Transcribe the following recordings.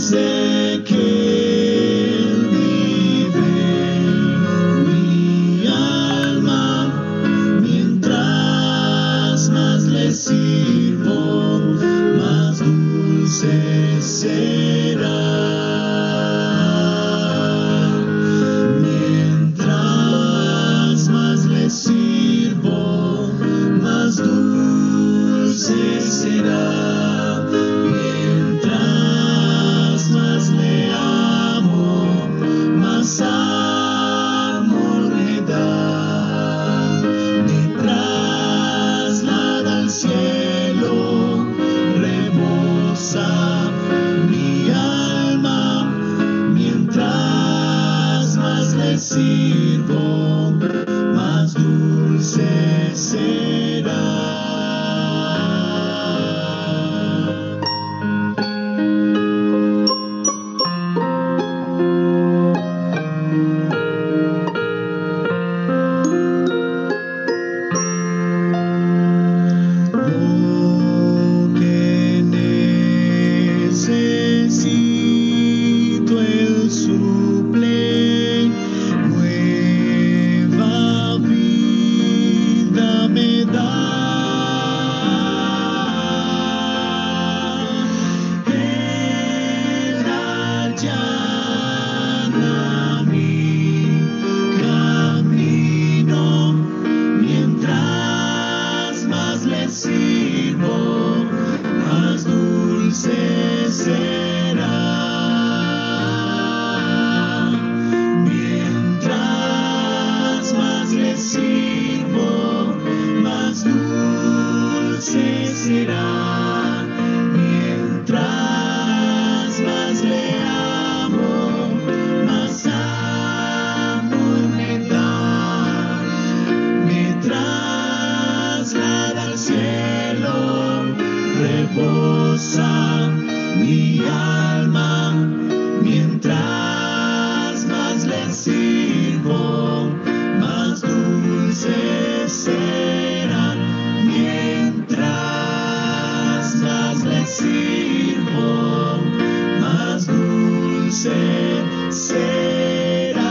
Sé que Él vive en mi alma, mientras más le sirvo, más dulce será. Mientras más le sirvo, más dulce será. Mientras más le amo, más amor me da. Me traslada al cielo, rebosa mi alma. Mientras más le sirvo, más dulce será. Lo que necesito Él suple, nueva vida me da. Él allana mi camino, mientras más le sirvo, más dulce será. Mientras más le sirvo, más dulce será. Mientras más le amo, más amor me da. Me traslada al cielo, rebosa mi alma. Mientras más le sirvo, más dulce será. Mientras más le sirvo, más dulce será.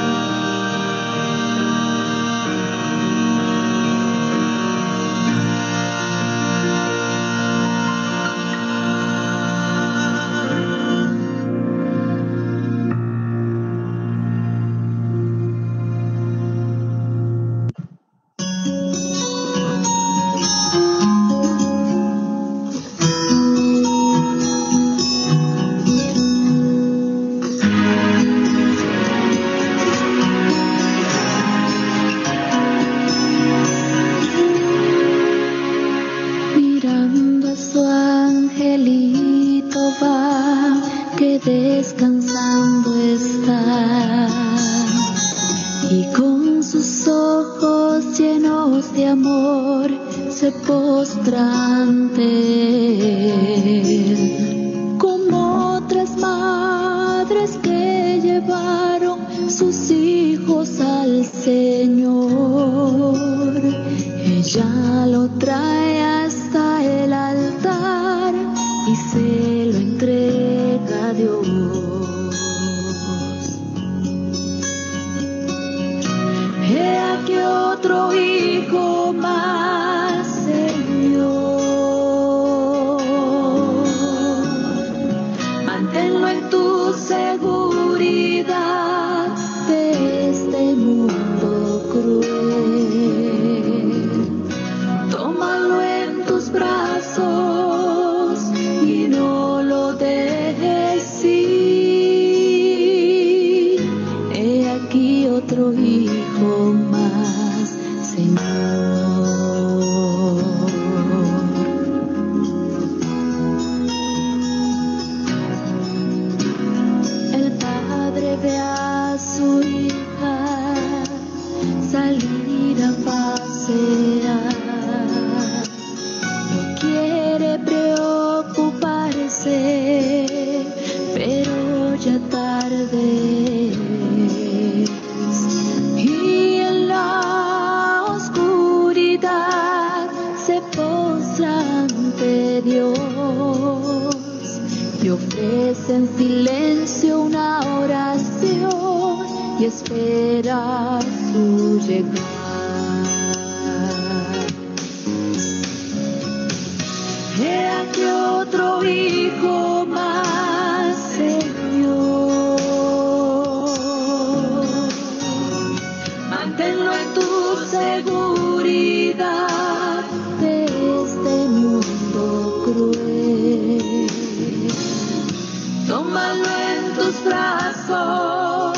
Mirando a su angelito va, que descansando está, y con sus ojos llenos de amor se postra ante él. Como otras madres que llevaron sus hijos al Señor, ella lo trae hasta el altar y se lo entrega a Dios. He aquí otro hijo más, Señor. Manténlo en tu seguridad de este mundo cruel. Tómalo en tus brazos y no lo dejes ir. He aquí otro hijo más, Señor. El padre ve a su hija salir a pasear. No quiere preocuparse, pero ya tarde es. Y en la oscuridad se postra ante Dios y ofrece en silencio una oración y espera su llegar. He aquí otro hijo más, Señor. Manténlo en tu seguridad de este mundo cruel. Tómalo en tus brazos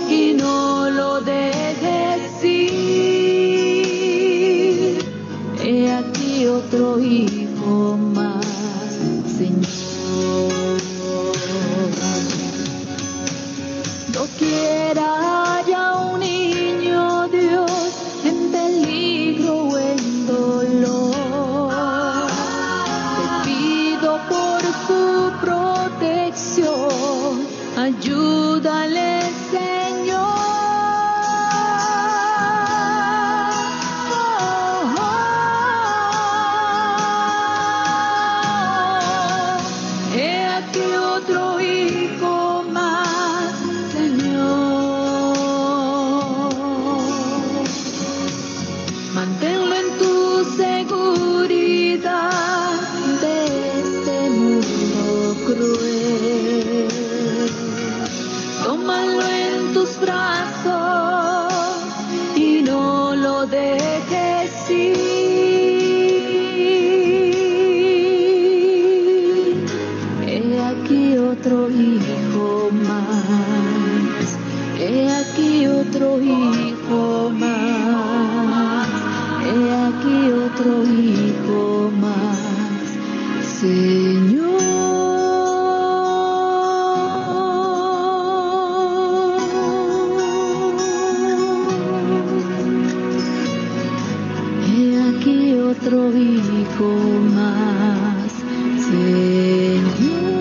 y no lo dejes ir. He aquí otro hijo más, Señor. Doquiera haya un niño, Dios, en peligro o en dolor, te pido por tu protección, ayúdale, Señor. He aquí otro hijo más, Señor. Manténlo en tu seguridad de este mundo cruel. Tómalo en tus brazos y no lo dejes ir. He aquí otro hijo más. He aquí otro hijo más. He aquí otro hijo más, Señor. He aquí otro hijo más, Señor.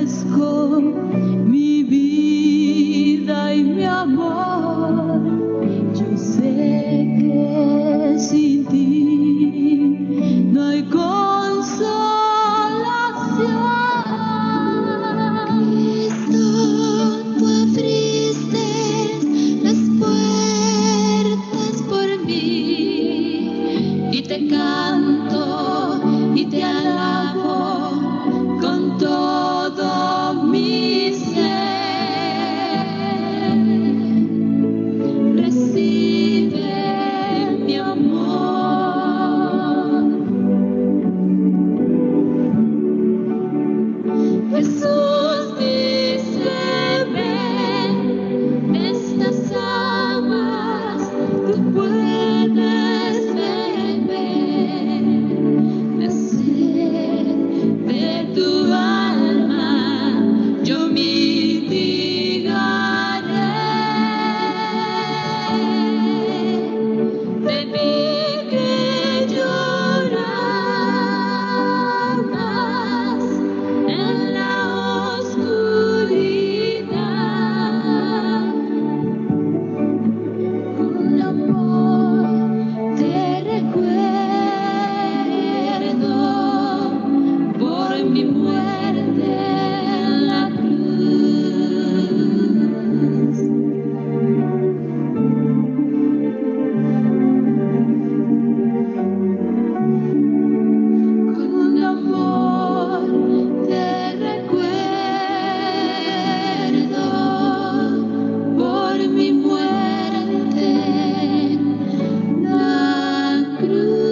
ofrezco mi vida y mi amor. Yo sé que sin ti no hay consolación. Cristo, tú abriste las puertas por mí y te canto y te alabo con todo mi ser. Recibe mi amor. Jesús dice, ven, estas aguas tú puedes beber. La sed de tu alma yo mitigaré. De mí que llorabas en la oscuridad, con amor te recuerdo por mi muerte en la cruz. Con amor te recuerdo por mi muerte en la cruz.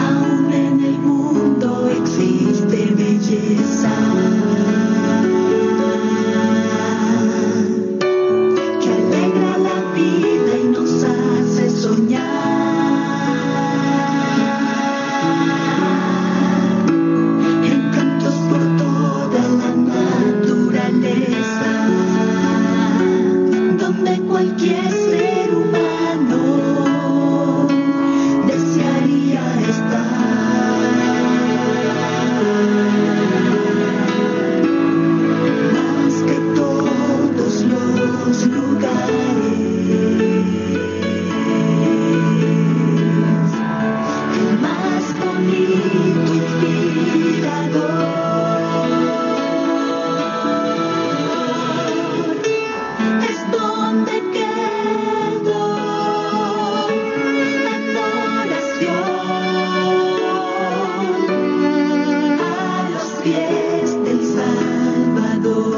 Aún en el mundo existe belleza que alegra la vida y nos hace soñar. Encantos por toda la naturaleza, donde cualquier ser humano desearía estar. Más que todos los lugares, el más bonito, inspirador, es donde quedó en oración a los pies del Salvador.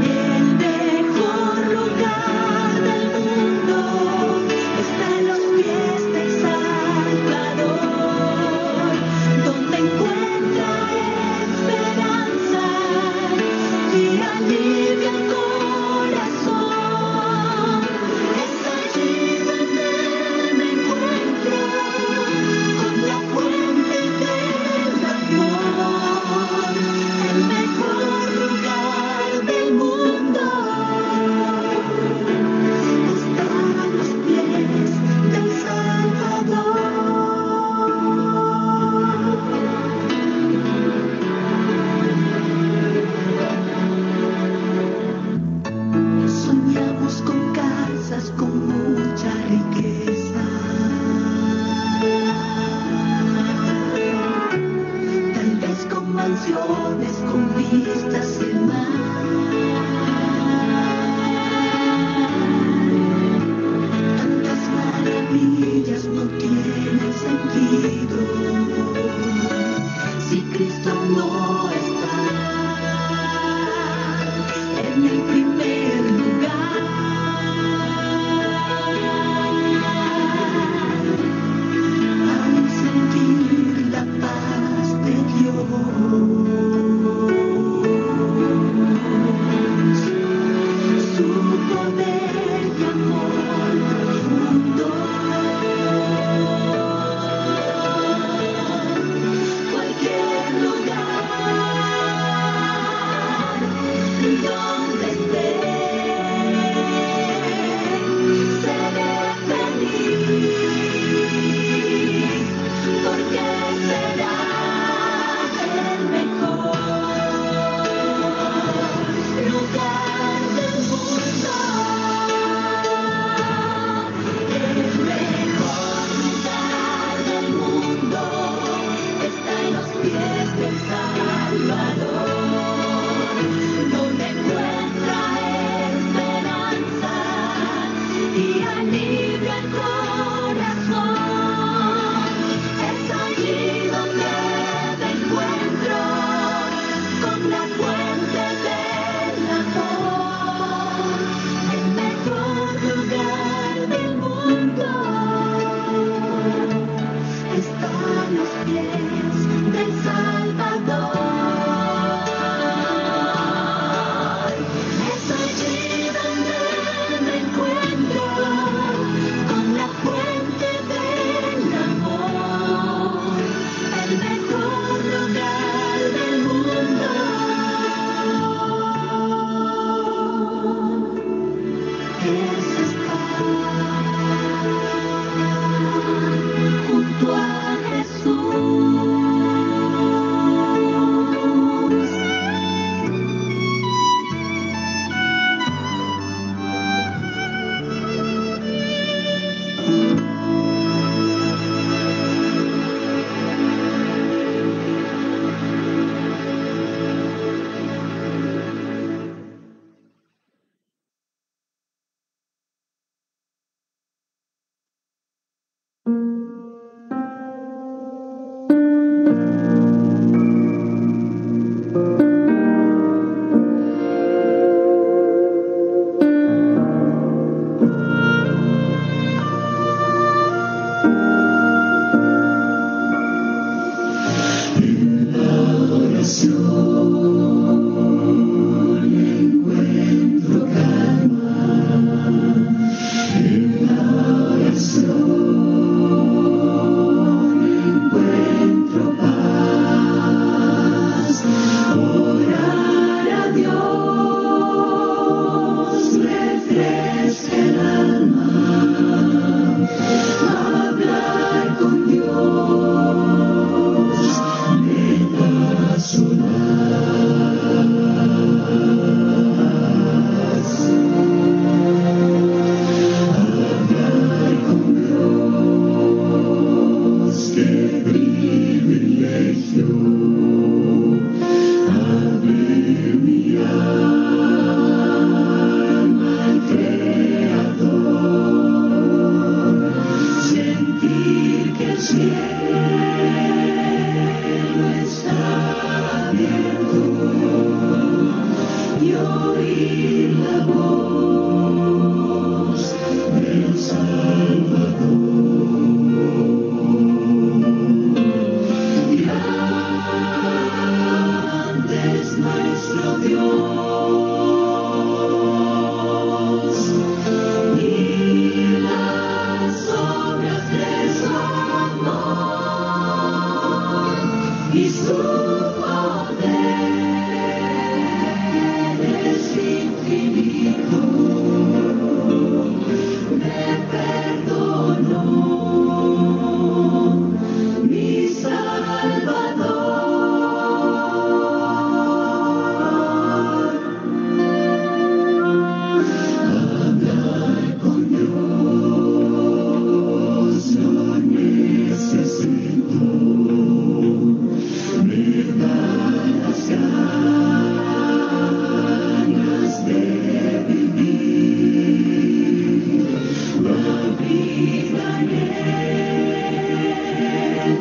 El mejor lugar del mundo está a los pies del Salvador, donde encuentra esperanza y alivia el corazón. Es allí donde me encuentro con la fuente del amor, el mejor lugar del mundo está a los pies del Salvador. Soñamos con casas con mucha riqueza, tal vez con mansiones con vistas al mar. Tantas maravillas no tienen sentido Cristo no está en el primer lugar. Al sentir la paz de Dios, su poder y amor profundo, cualquier lugar donde esté, seré feliz, porque será el mejor lugar del mundo. El mejor lugar del mundo está en los pies del Salvador, donde encuentra esperanza y alivia el corazón. Es allí donde me encuentro con la fuente del amor, el mejor lugar del mundo. Está a los pies del Salvador. Es allí donde me encuentro con la fuente del amor, el mejor lugar del mundo. Es estar junto a Jesús.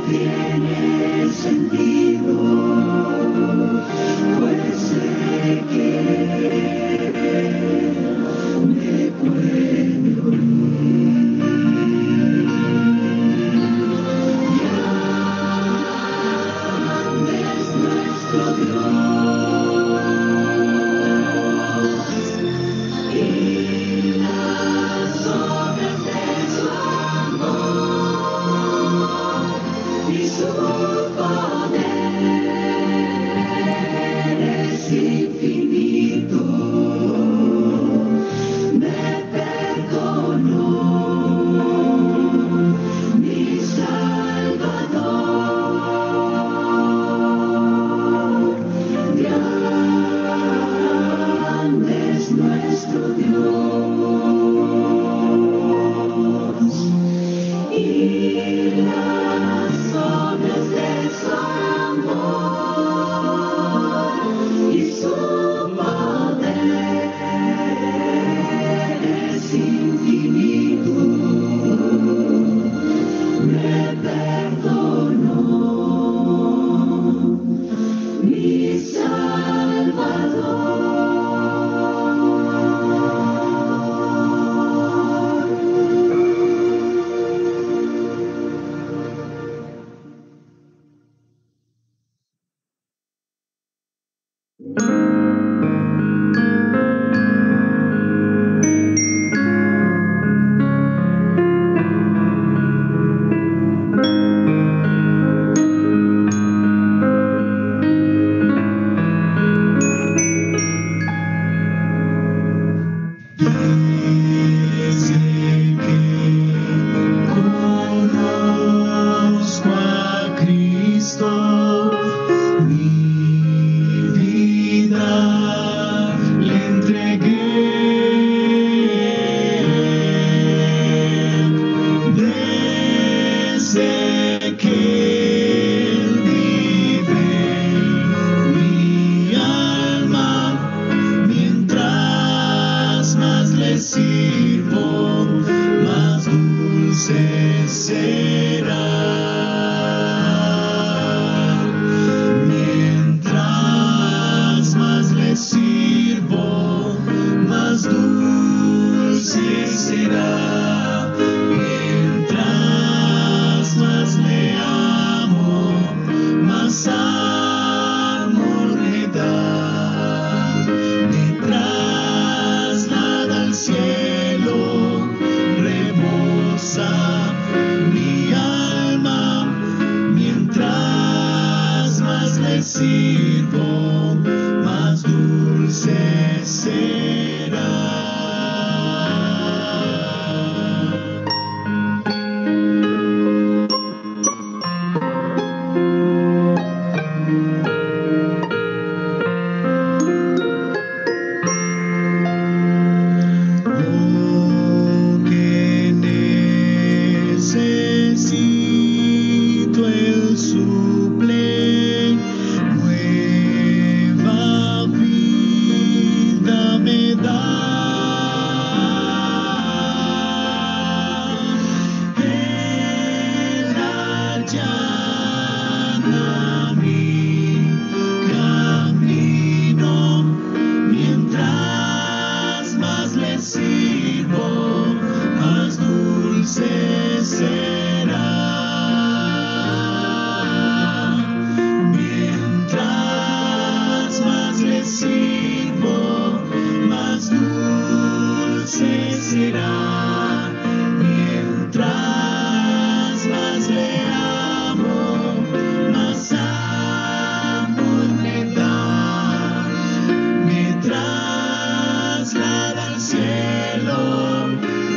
tiene sentido. pues sé que me puede oír. Grande es nuestro Dios y las obras de su amor y su poder es infinito. Me perdonó mi Salvador. Grande es nuestro Dios y las obras de su amor y su poder es infinito. Me perdonó mi Salvador. Desde que conozco a Cristo, mi vida le entregué. Desde que Él vive mi alma, mientras más le sirvo, más dulce será. Mientras más le sirvo, más dulce será. Mientras más le amo, más amor me da. Me traslada al cielo, rebosa mi alma. Mientras más le sirvo, más dulce será. Lo que necesito Él suple, nueva vida me da. Él allana mi camino, mientras más le sirvo, más dulce será. Mientras más le sirvo, más dulce será. Mientras más le amo, más amor me da. Me traslada al cielo,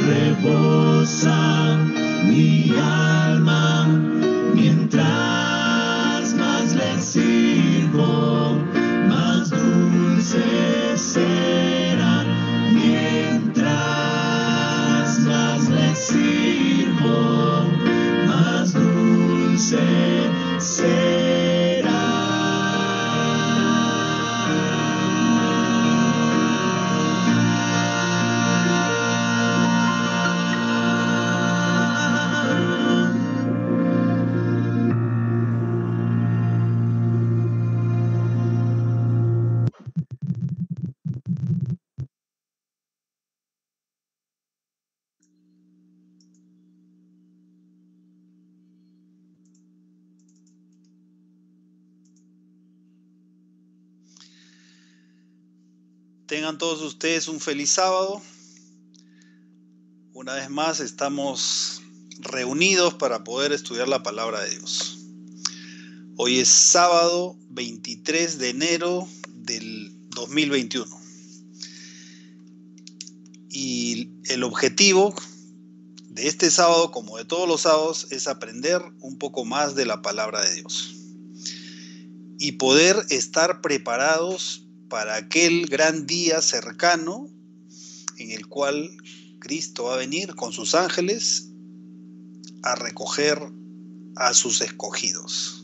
rebosa mi alma. Mientras más le sirvo, más dulce será. Mientras más le sirvo, más dulce será. Tengan todos ustedes un feliz sábado. Una vez más estamos reunidos para poder estudiar la palabra de Dios. Hoy es sábado 23 de enero del 2021. Y el objetivo de este sábado, como de todos los sábados, es aprender un poco más de la palabra de Dios y poder estar preparados para aquel gran día cercano en el cual Cristo va a venir con sus ángeles a recoger a sus escogidos.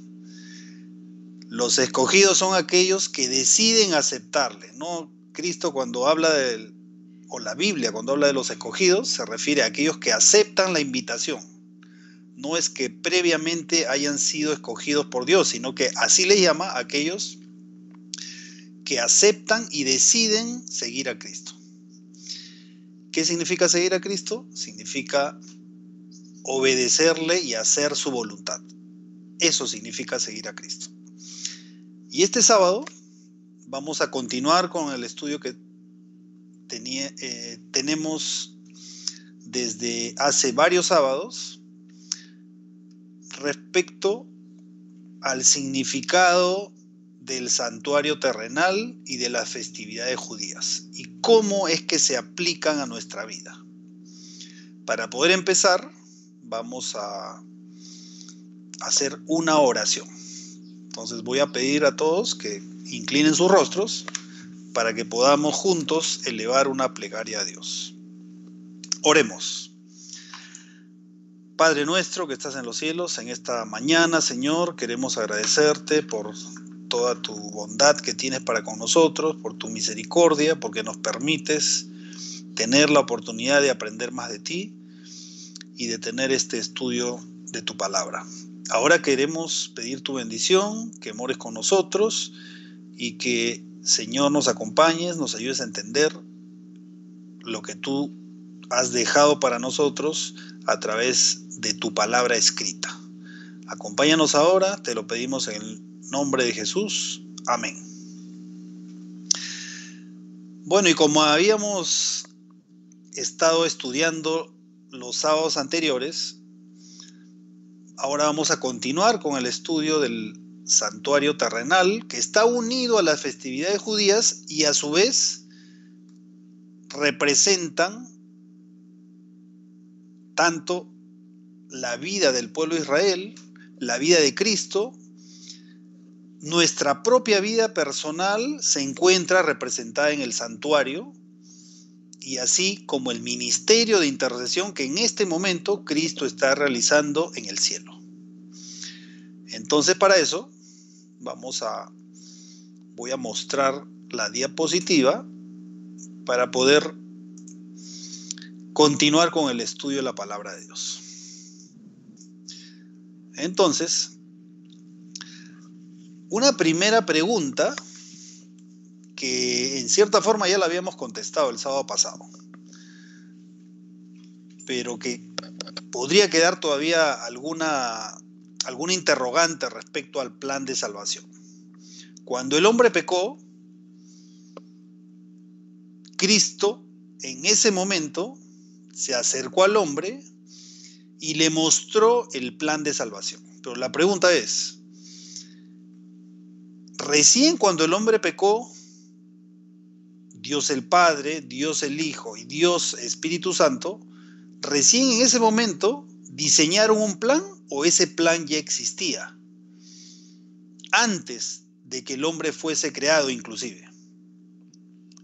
Los escogidos son aquellos que deciden aceptarle, ¿no? Cristo cuando habla o la Biblia cuando habla de los escogidos se refiere a aquellos que aceptan la invitación. No es que previamente hayan sido escogidos por Dios, sino que así les llama a aquellos que aceptan y deciden seguir a Cristo. ¿Qué significa seguir a Cristo? Significa obedecerle y hacer su voluntad. Eso significa seguir a Cristo. Y este sábado vamos a continuar con el estudio que tenemos desde hace varios sábados respecto al significado del santuario terrenal y de las festividades judías y cómo es que se aplican a nuestra vida. Para poder empezar, vamos a hacer una oración. Entonces voy a pedir a todos que inclinen sus rostros para que podamos juntos elevar una plegaria a Dios. Oremos. Padre nuestro que estás en los cielos, en esta mañana, Señor, queremos agradecerte por toda tu bondad que tienes para con nosotros, por tu misericordia, porque nos permites tener la oportunidad de aprender más de ti y de tener este estudio de tu palabra. Ahora queremos pedir tu bendición, que mores con nosotros y que, Señor, nos acompañes, nos ayudes a entender lo que tú has dejado para nosotros a través de tu palabra escrita. Acompáñanos ahora, te lo pedimos en el nombre de Jesús. Amén. Bueno, y como habíamos estado estudiando los sábados anteriores, ahora vamos a continuar con el estudio del santuario terrenal, que está unido a las festividades judías y a su vez representan tanto la vida del pueblo de Israel, la vida de Cristo. Nuestra propia vida personal se encuentra representada en el santuario y así como el ministerio de intercesión que en este momento Cristo está realizando en el cielo. Entonces para eso voy a mostrar la diapositiva para poder continuar con el estudio de la palabra de Dios. Entonces, una primera pregunta que en cierta forma ya la habíamos contestado el sábado pasado, pero que podría quedar todavía alguna interrogante respecto al plan de salvación. Cuando el hombre pecó, Cristo en ese momento se acercó al hombre y le mostró el plan de salvación. Pero la pregunta es, recién cuando el hombre pecó, Dios el Padre, Dios el Hijo y Dios Espíritu Santo, recién en ese momento diseñaron un plan o ese plan ya existía antes de que el hombre fuese creado inclusive.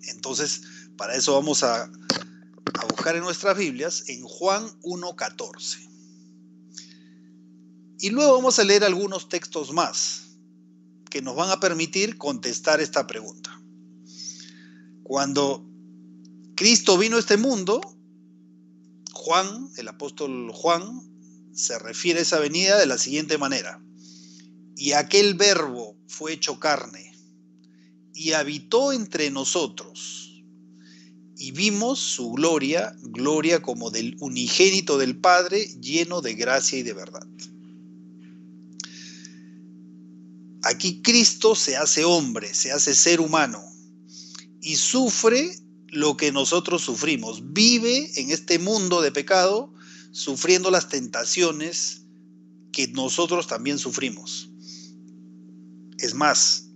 Entonces, para eso vamos a buscar en nuestras Biblias en Juan 1:14. Y luego vamos a leer algunos textos más que nos van a permitir contestar esta pregunta. Cuando Cristo vino a este mundo, Juan, el apóstol Juan, se refiere a esa venida de la siguiente manera: y aquel verbo fue hecho carne y habitó entre nosotros, y vimos su gloria, gloria como del unigénito del Padre, lleno de gracia y de verdad. Aquí Cristo se hace hombre, se hace ser humano, y sufre lo que nosotros sufrimos. Vive en este mundo de pecado, sufriendo las tentaciones que nosotros también sufrimos. Es más,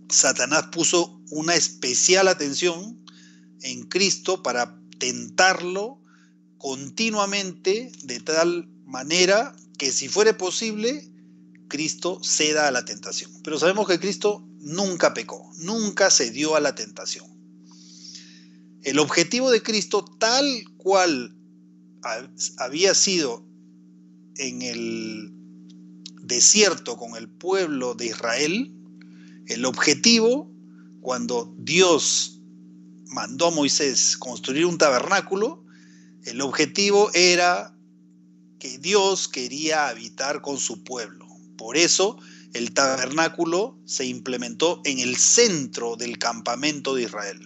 Satanás puso una especial atención en Cristo para tentarlo continuamente, de tal manera que, si fuere posible, Cristo ceda a la tentación. Pero sabemos que Cristo nunca pecó, nunca cedió a la tentación. El objetivo de Cristo, tal cual había sido en el desierto con el pueblo de Israel, el objetivo, cuando Dios mandó a Moisés construir un tabernáculo, el objetivo era que Dios quería habitar con su pueblo. Por eso el tabernáculo se implementó en el centro del campamento de Israel.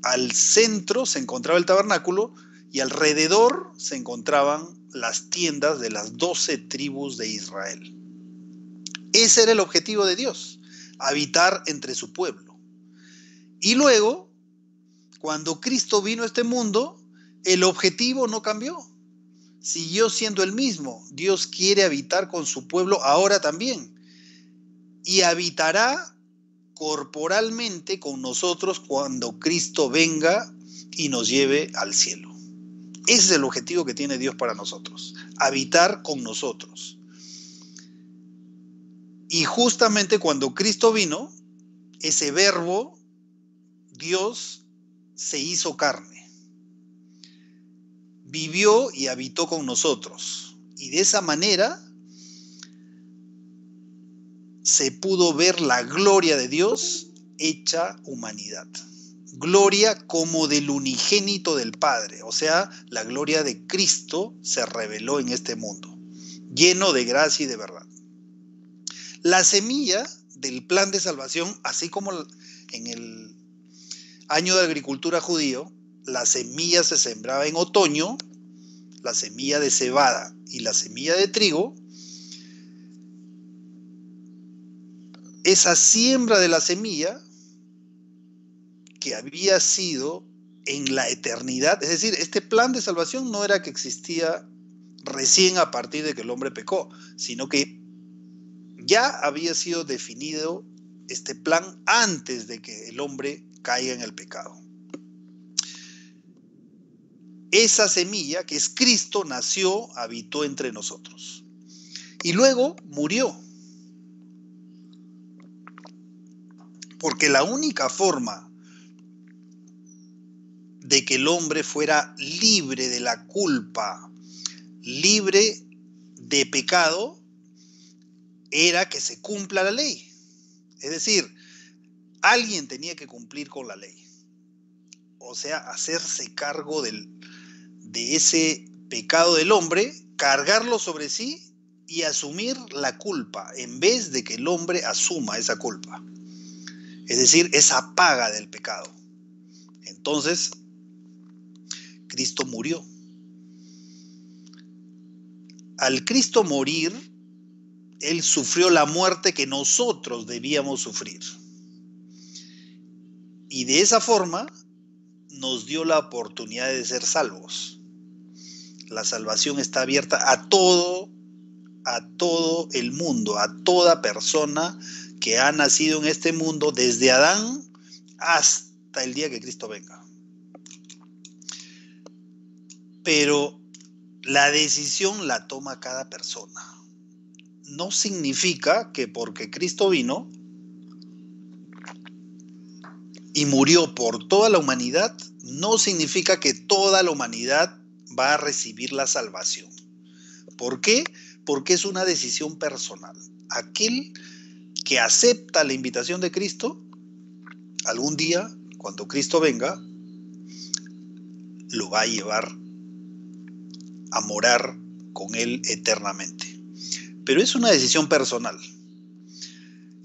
Al centro se encontraba el tabernáculo y alrededor se encontraban las tiendas de las 12 tribus de Israel. Ese era el objetivo de Dios, habitar entre su pueblo. Y luego, cuando Cristo vino a este mundo, el objetivo no cambió. Siguió siendo el mismo. Dios quiere habitar con su pueblo ahora también. Y habitará corporalmente con nosotros cuando Cristo venga y nos lleve al cielo. Ese es el objetivo que tiene Dios para nosotros, habitar con nosotros. Y justamente cuando Cristo vino, ese verbo, Dios, se hizo carne. Vivió y habitó con nosotros. Y de esa manera se pudo ver la gloria de Dios hecha humanidad. Gloria como del unigénito del Padre, o sea, la gloria de Cristo se reveló en este mundo, lleno de gracia y de verdad. La semilla del plan de salvación, así como en el año de agricultura judío, la semilla se sembraba en otoño, la semilla de cebada y la semilla de trigo. Esa siembra de la semilla, que había sido en la eternidad, es decir, este plan de salvación no era que existía recién a partir de que el hombre pecó, sino que ya había sido definido este plan antes de que el hombre caiga en el pecado. Esa semilla, que es Cristo, nació, habitó entre nosotros. Y luego murió. Porque la única forma de que el hombre fuera libre de la culpa, libre de pecado, era que se cumpla la ley. Es decir, alguien tenía que cumplir con la ley. O sea, hacerse cargo de ese pecado del hombre, cargarlo sobre sí y asumir la culpa, en vez de que el hombre asuma esa culpa. Es decir, esa paga del pecado. Entonces, Cristo murió. Al Cristo morir, Él sufrió la muerte que nosotros debíamos sufrir. Y de esa forma nos dio la oportunidad de ser salvos. La salvación está abierta a todo el mundo, a toda persona que ha nacido en este mundo, desde Adán hasta el día que Cristo venga. Pero la decisión la toma cada persona. No significa que porque Cristo vino y murió por toda la humanidad, no significa que toda la humanidad va a recibir la salvación. ¿Por qué? Porque es una decisión personal. Aquel que acepta la invitación de Cristo, algún día, cuando Cristo venga, lo va a llevar a morar con Él eternamente. Pero es una decisión personal.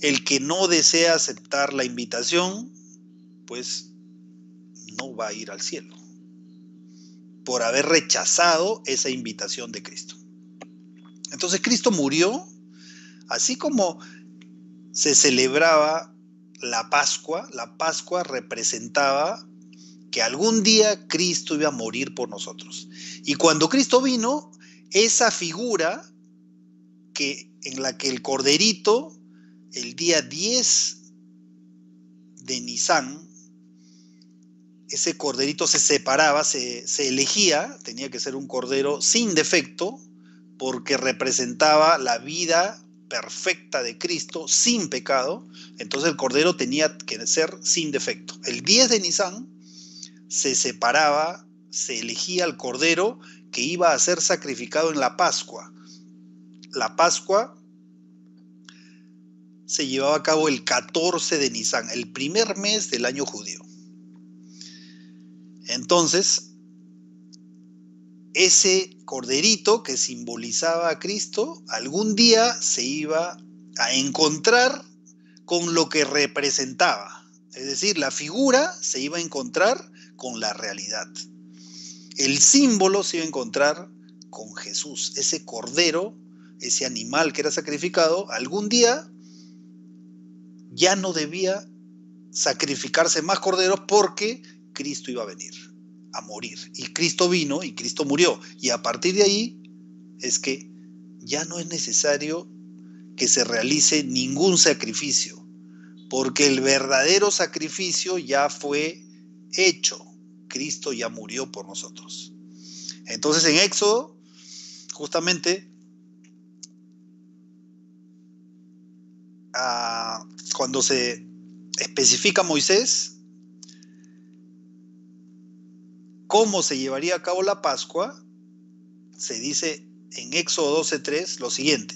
El que no desea aceptar la invitación, pues no va a ir al cielo, por haber rechazado esa invitación de Cristo. Entonces Cristo murió, así como se celebraba la Pascua representaba que algún día Cristo iba a morir por nosotros. Y cuando Cristo vino, esa figura en la que el corderito, el día 10 de Nisan, ese corderito se separaba, se elegía, tenía que ser un cordero sin defecto, porque representaba la vida perfecta de Cristo, sin pecado. Entonces el cordero tenía que ser sin defecto. El 10 de Nisan se separaba, se elegía el cordero que iba a ser sacrificado en la Pascua. La Pascua se llevaba a cabo el 14 de Nisan, el primer mes del año judío. Entonces, ese corderito que simbolizaba a Cristo, algún día se iba a encontrar con lo que representaba. Es decir, la figura se iba a encontrar con la realidad. El símbolo se iba a encontrar con Jesús. Ese cordero, ese animal que era sacrificado, algún día ya no debía sacrificarse más corderos porque Cristo iba a venir a morir. Y Cristo vino y Cristo murió. Y a partir de ahí es que ya no es necesario que se realice ningún sacrificio, porque el verdadero sacrificio ya fue hecho. Cristo ya murió por nosotros. Entonces en Éxodo, justamente, cuando se especifica a Moisés cómo se llevaría a cabo la Pascua, se dice en Éxodo 12:3 lo siguiente: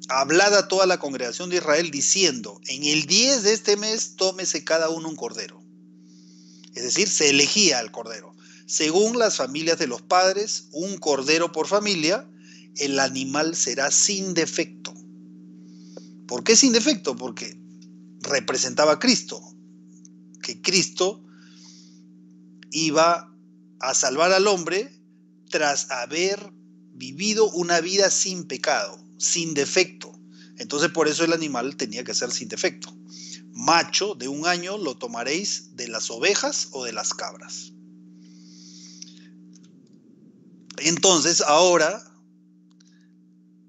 hablad a toda la congregación de Israel diciendo, en el 10 de este mes tómese cada uno un cordero. Es decir, se elegía el cordero. Según las familias de los padres, un cordero por familia, el animal será sin defecto. ¿Por qué sin defecto? Porque representaba a Cristo, que Cristo iba a salvar al hombre tras haber vivido una vida sin pecado, sin defecto. Entonces por eso el animal tenía que ser sin defecto. Macho de 1 año lo tomaréis de las ovejas o de las cabras. Entonces ahora,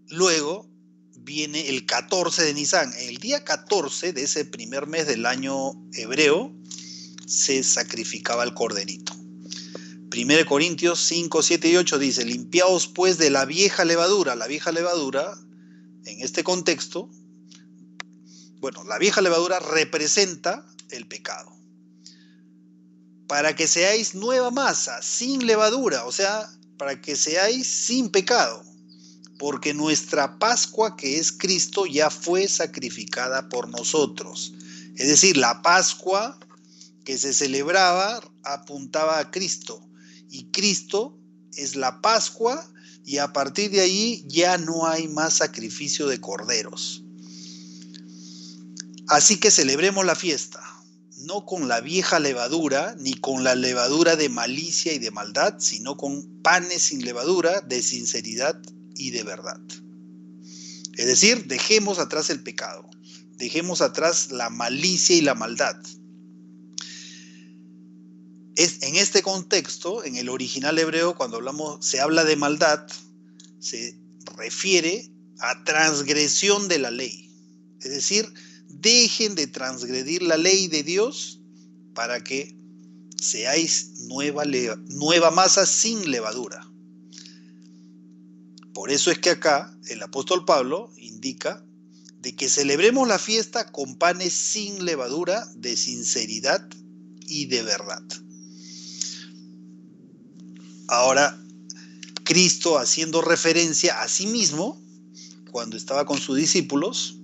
luego viene el 14 de Nisan. El día 14 de ese primer mes del año hebreo se sacrificaba el corderito. 1 Corintios 5, 7 y 8 dice: limpiaos pues de la vieja levadura. La vieja levadura, en este contexto, la vieja levadura representa el pecado. Para que seáis nueva masa, sin levadura, o sea, para que seáis sin pecado, porque nuestra Pascua, que es Cristo, ya fue sacrificada por nosotros. Es decir, la Pascua que se celebraba apuntaba a Cristo, y Cristo es la Pascua, y a partir de ahí ya no hay más sacrificio de corderos. Así que celebremos la fiesta, no con la vieja levadura, ni con la levadura de malicia y de maldad, sino con panes sin levadura, de sinceridad y de verdad. Es decir, dejemos atrás el pecado, dejemos atrás la malicia y la maldad. En este contexto, en el original hebreo, cuando se habla de maldad, se refiere a transgresión de la ley. Es decir, dejen de transgredir la ley de Dios para que seáis nueva masa sin levadura. Por eso es que acá el apóstol Pablo indica de que celebremos la fiesta con panes sin levadura, de sinceridad y de verdad. Ahora, Cristo, haciendo referencia a sí mismo, cuando estaba con sus discípulos,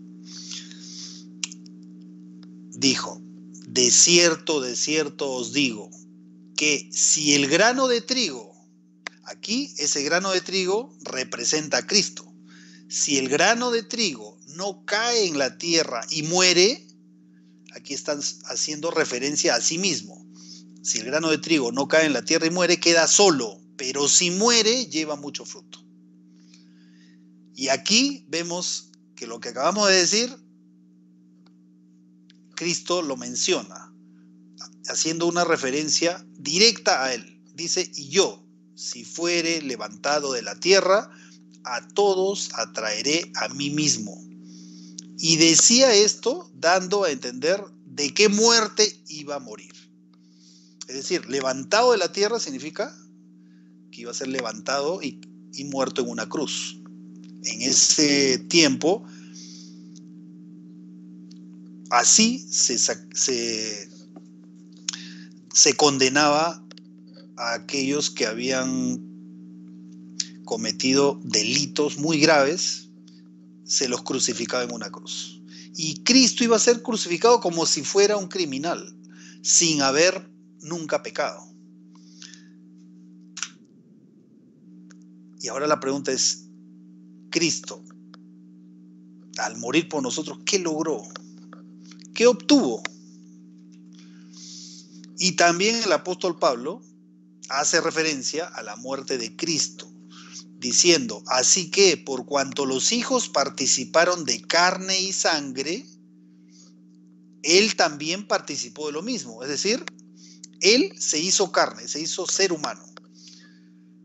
dijo: de cierto os digo, que si el grano de trigo, aquí ese grano de trigo representa a Cristo, si el grano de trigo no cae en la tierra y muere, aquí están haciendo referencia a sí mismo. Si el grano de trigo no cae en la tierra y muere, queda solo, pero si muere, lleva mucho fruto. Y aquí vemos que lo que acabamos de decir Cristo lo menciona, haciendo una referencia directa a él. Dice, y yo, si fuere levantado de la tierra, a todos atraeré a mí mismo. Y decía esto dando a entender de qué muerte iba a morir. Es decir, levantado de la tierra significa que iba a ser levantado y muerto en una cruz. En ese tiempo, así se condenaba a aquellos que habían cometido delitos muy graves, se los crucificaba en una cruz. Y Cristo iba a ser crucificado como si fuera un criminal, sin haber nunca pecado. Y ahora la pregunta es, Cristo, al morir por nosotros, ¿qué logró? ¿Qué obtuvo? Y también el apóstol Pablo hace referencia a la muerte de Cristo, diciendo, así que por cuanto los hijos participaron de carne y sangre, él también participó de lo mismo. Es decir, él se hizo carne, se hizo ser humano.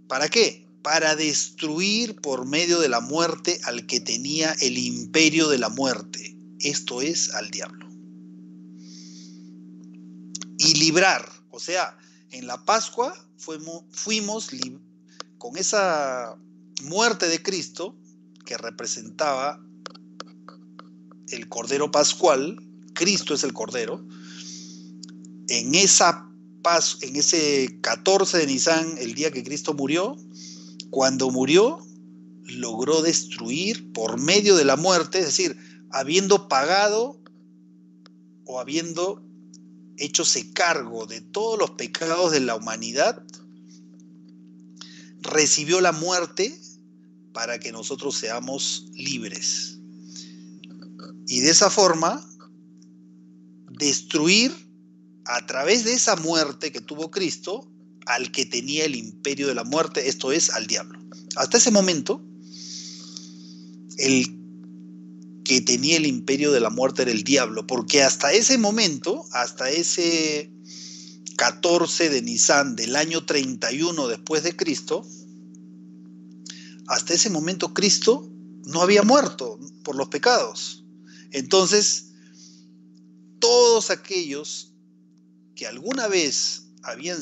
¿Para qué? Para destruir por medio de la muerte al que tenía el imperio de la muerte, esto es, al diablo. Y librar, o sea, en la Pascua fuimos con esa muerte de Cristo, que representaba el Cordero Pascual. Cristo es el Cordero. En ese 14 de Nisan, el día que Cristo murió, cuando murió, logró destruir por medio de la muerte, es decir, habiendo pagado o habiendo hechose cargo de todos los pecados de la humanidad, recibió la muerte para que nosotros seamos libres. Y de esa forma, destruir a través de esa muerte que tuvo Cristo al que tenía el imperio de la muerte, esto es, al diablo. Hasta ese momento, el que tenía el imperio de la muerte era el diablo, porque hasta ese momento, hasta ese 14 de Nisan del año 31 después de Cristo, hasta ese momento Cristo no había muerto por los pecados. Entonces, todos aquellos que alguna vez habían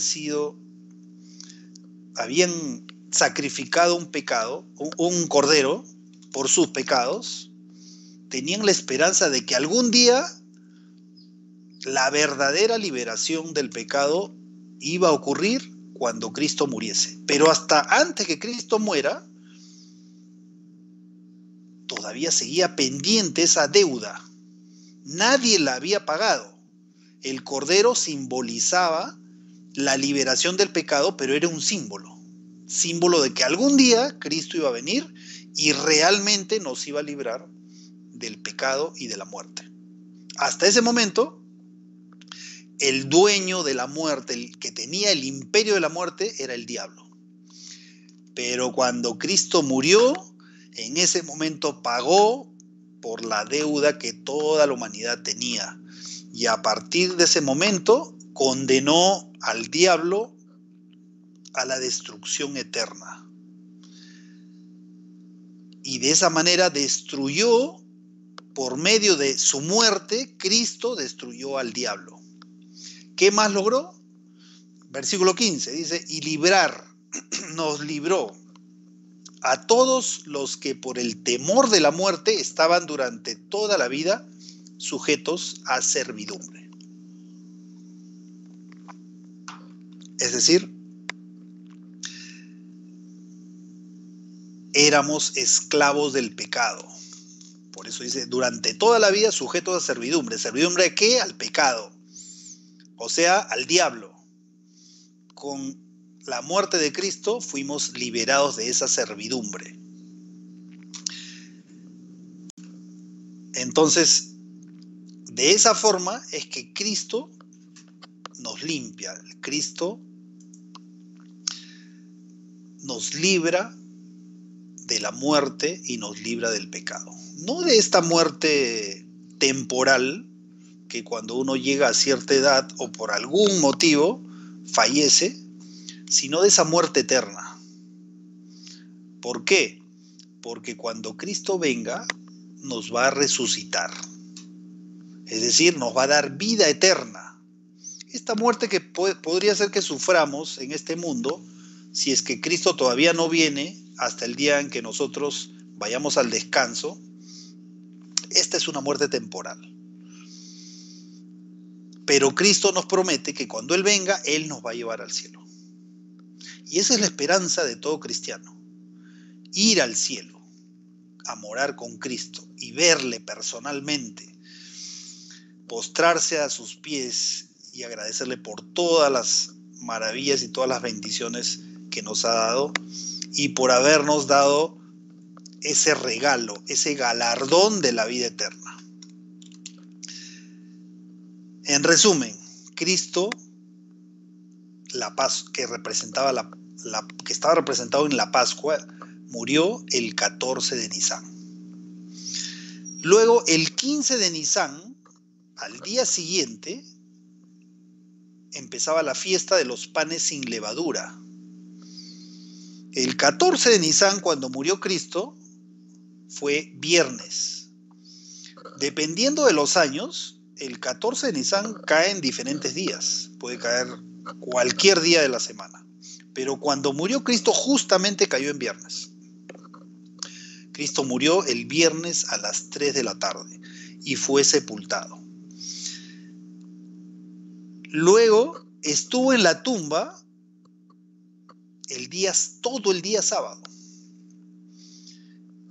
sacrificado un pecado, un cordero por sus pecados, tenían la esperanza de que algún día la verdadera liberación del pecado iba a ocurrir cuando Cristo muriese. Pero hasta antes que Cristo muera, todavía seguía pendiente esa deuda. Nadie la había pagado. El cordero simbolizaba la liberación del pecado, pero era un símbolo de que algún día Cristo iba a venir y realmente nos iba a librar del pecado y de la muerte. Hasta ese momento, el dueño de la muerte, el que tenía el imperio de la muerte, era el diablo. Pero cuando Cristo murió, en ese momento pagó por la deuda que toda la humanidad tenía. Y a partir de ese momento, condenó al diablo a la destrucción eterna. Y de esa manera destruyó, por medio de su muerte, Cristo destruyó al diablo. ¿Qué más logró? Versículo 15 dice, y nos libró a todos los que por el temor de la muerte estaban durante toda la vida sujetos a servidumbre. Es decir, éramos esclavos del pecado. Por eso dice, durante toda la vida sujetos a servidumbre. ¿Servidumbre a qué? Al pecado. O sea, al diablo. Con la muerte de Cristo fuimos liberados de esa servidumbre. Entonces, de esa forma es que Cristo nos limpia. Cristo nos libra de la muerte y nos libra del pecado. No de esta muerte temporal, que cuando uno llega a cierta edad o por algún motivo fallece, sino de esa muerte eterna. ¿Por qué? Porque cuando Cristo venga, nos va a resucitar. Es decir, nos va a dar vida eterna. Esta muerte que podría ser que suframos en este mundo, si es que Cristo todavía no viene hasta el día en que nosotros vayamos al descanso, esta es una muerte temporal. Pero Cristo nos promete que cuando Él venga, Él nos va a llevar al cielo. Y esa es la esperanza de todo cristiano. Ir al cielo, a morar con Cristo y verle personalmente, postrarse a sus pies y agradecerle por todas las maravillas y todas las bendiciones que nos ha dado y por habernos dado ese regalo, ese galardón de la vida eterna. En resumen, Cristo, la paz que representaba que estaba representado en la Pascua, murió el 14 de Nisan. Luego, el 15 de Nisan, al día siguiente, empezaba la fiesta de los panes sin levadura. El 14 de Nisan, cuando murió Cristo, fue viernes. Dependiendo de los años, el 14 de Nisan cae en diferentes días. Puede caer cualquier día de la semana. Pero cuando murió Cristo, justamente cayó en viernes. Cristo murió el viernes a las 3 de la tarde y fue sepultado. Luego estuvo en la tumba todo el día sábado.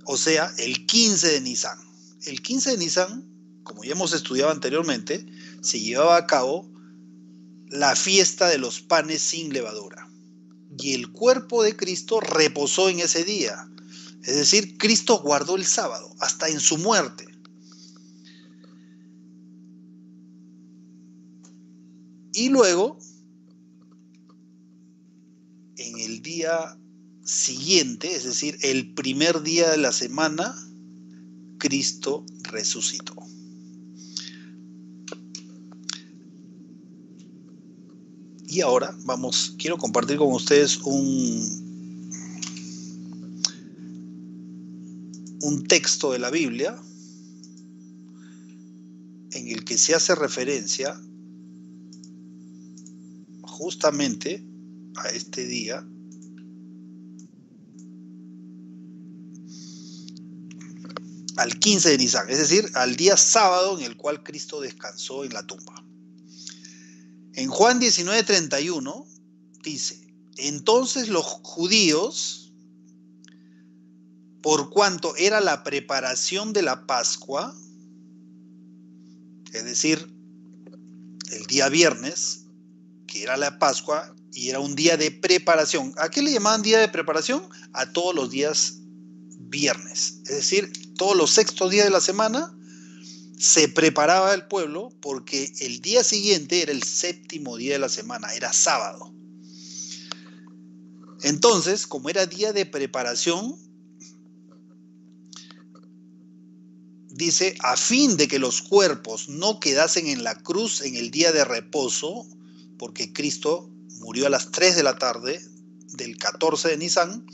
O sea, el 15 de Nisan. El 15 de Nisan, como ya hemos estudiado anteriormente, se llevaba a cabo la fiesta de los panes sin levadura. Y el cuerpo de Cristo reposó en ese día. Es decir, Cristo guardó el sábado hasta en su muerte. Y luego, en el día siguiente, es decir, el primer día de la semana, Cristo resucitó. Y ahora quiero compartir con ustedes un texto de la Biblia en el que se hace referencia justamente a este día al 15 de Nisan, es decir, al día sábado en el cual Cristo descansó en la tumba. En Juan 19:31 dice: entonces los judíos, por cuanto era la preparación de la Pascua, es decir, el día viernes, que era la Pascua y era un día de preparación. ¿A qué le llamaban día de preparación? A todos los días viernes. Es decir, todos los sextos días de la semana se preparaba el pueblo porque el día siguiente era el séptimo día de la semana, era sábado. Entonces, como era día de preparación, dice, a fin de que los cuerpos no quedasen en la cruz en el día de reposo, porque Cristo murió a las 3 de la tarde del 14 de Nisan,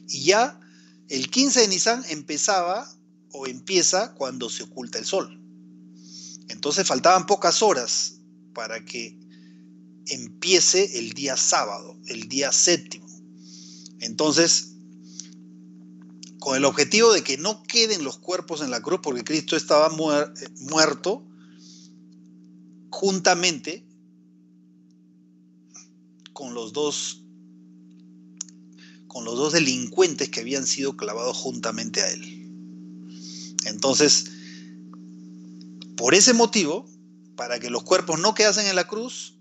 y ya el 15 de Nisan empieza cuando se oculta el sol. Entonces faltaban pocas horas para que empiece el día sábado, el día séptimo. Entonces, con el objetivo de que no queden los cuerpos en la cruz, porque Cristo estaba muerto, juntamente con los dos delincuentes que habían sido clavados juntamente a él. Entonces, por ese motivo, para que los cuerpos no quedasen en la cruz,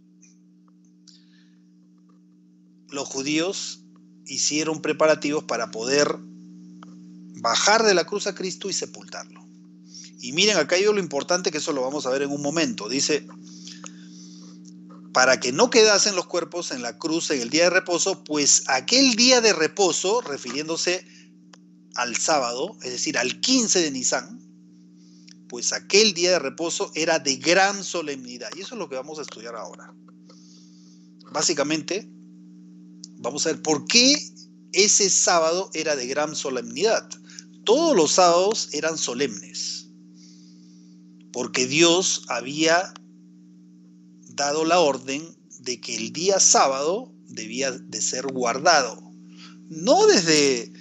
los judíos hicieron preparativos para poder bajar de la cruz a Cristo y sepultarlo. Y miren, acá hay lo importante, que eso lo vamos a ver en un momento. Dice, para que no quedasen los cuerpos en la cruz en el día de reposo, pues aquel día de reposo, refiriéndose al sábado, es decir, al 15 de Nisan, pues aquel día de reposo era de gran solemnidad. Y eso es lo que vamos a estudiar ahora. Básicamente, vamos a ver por qué ese sábado era de gran solemnidad. Todos los sábados eran solemnes, porque Dios había dado la orden de que el día sábado debía de ser guardado. No desde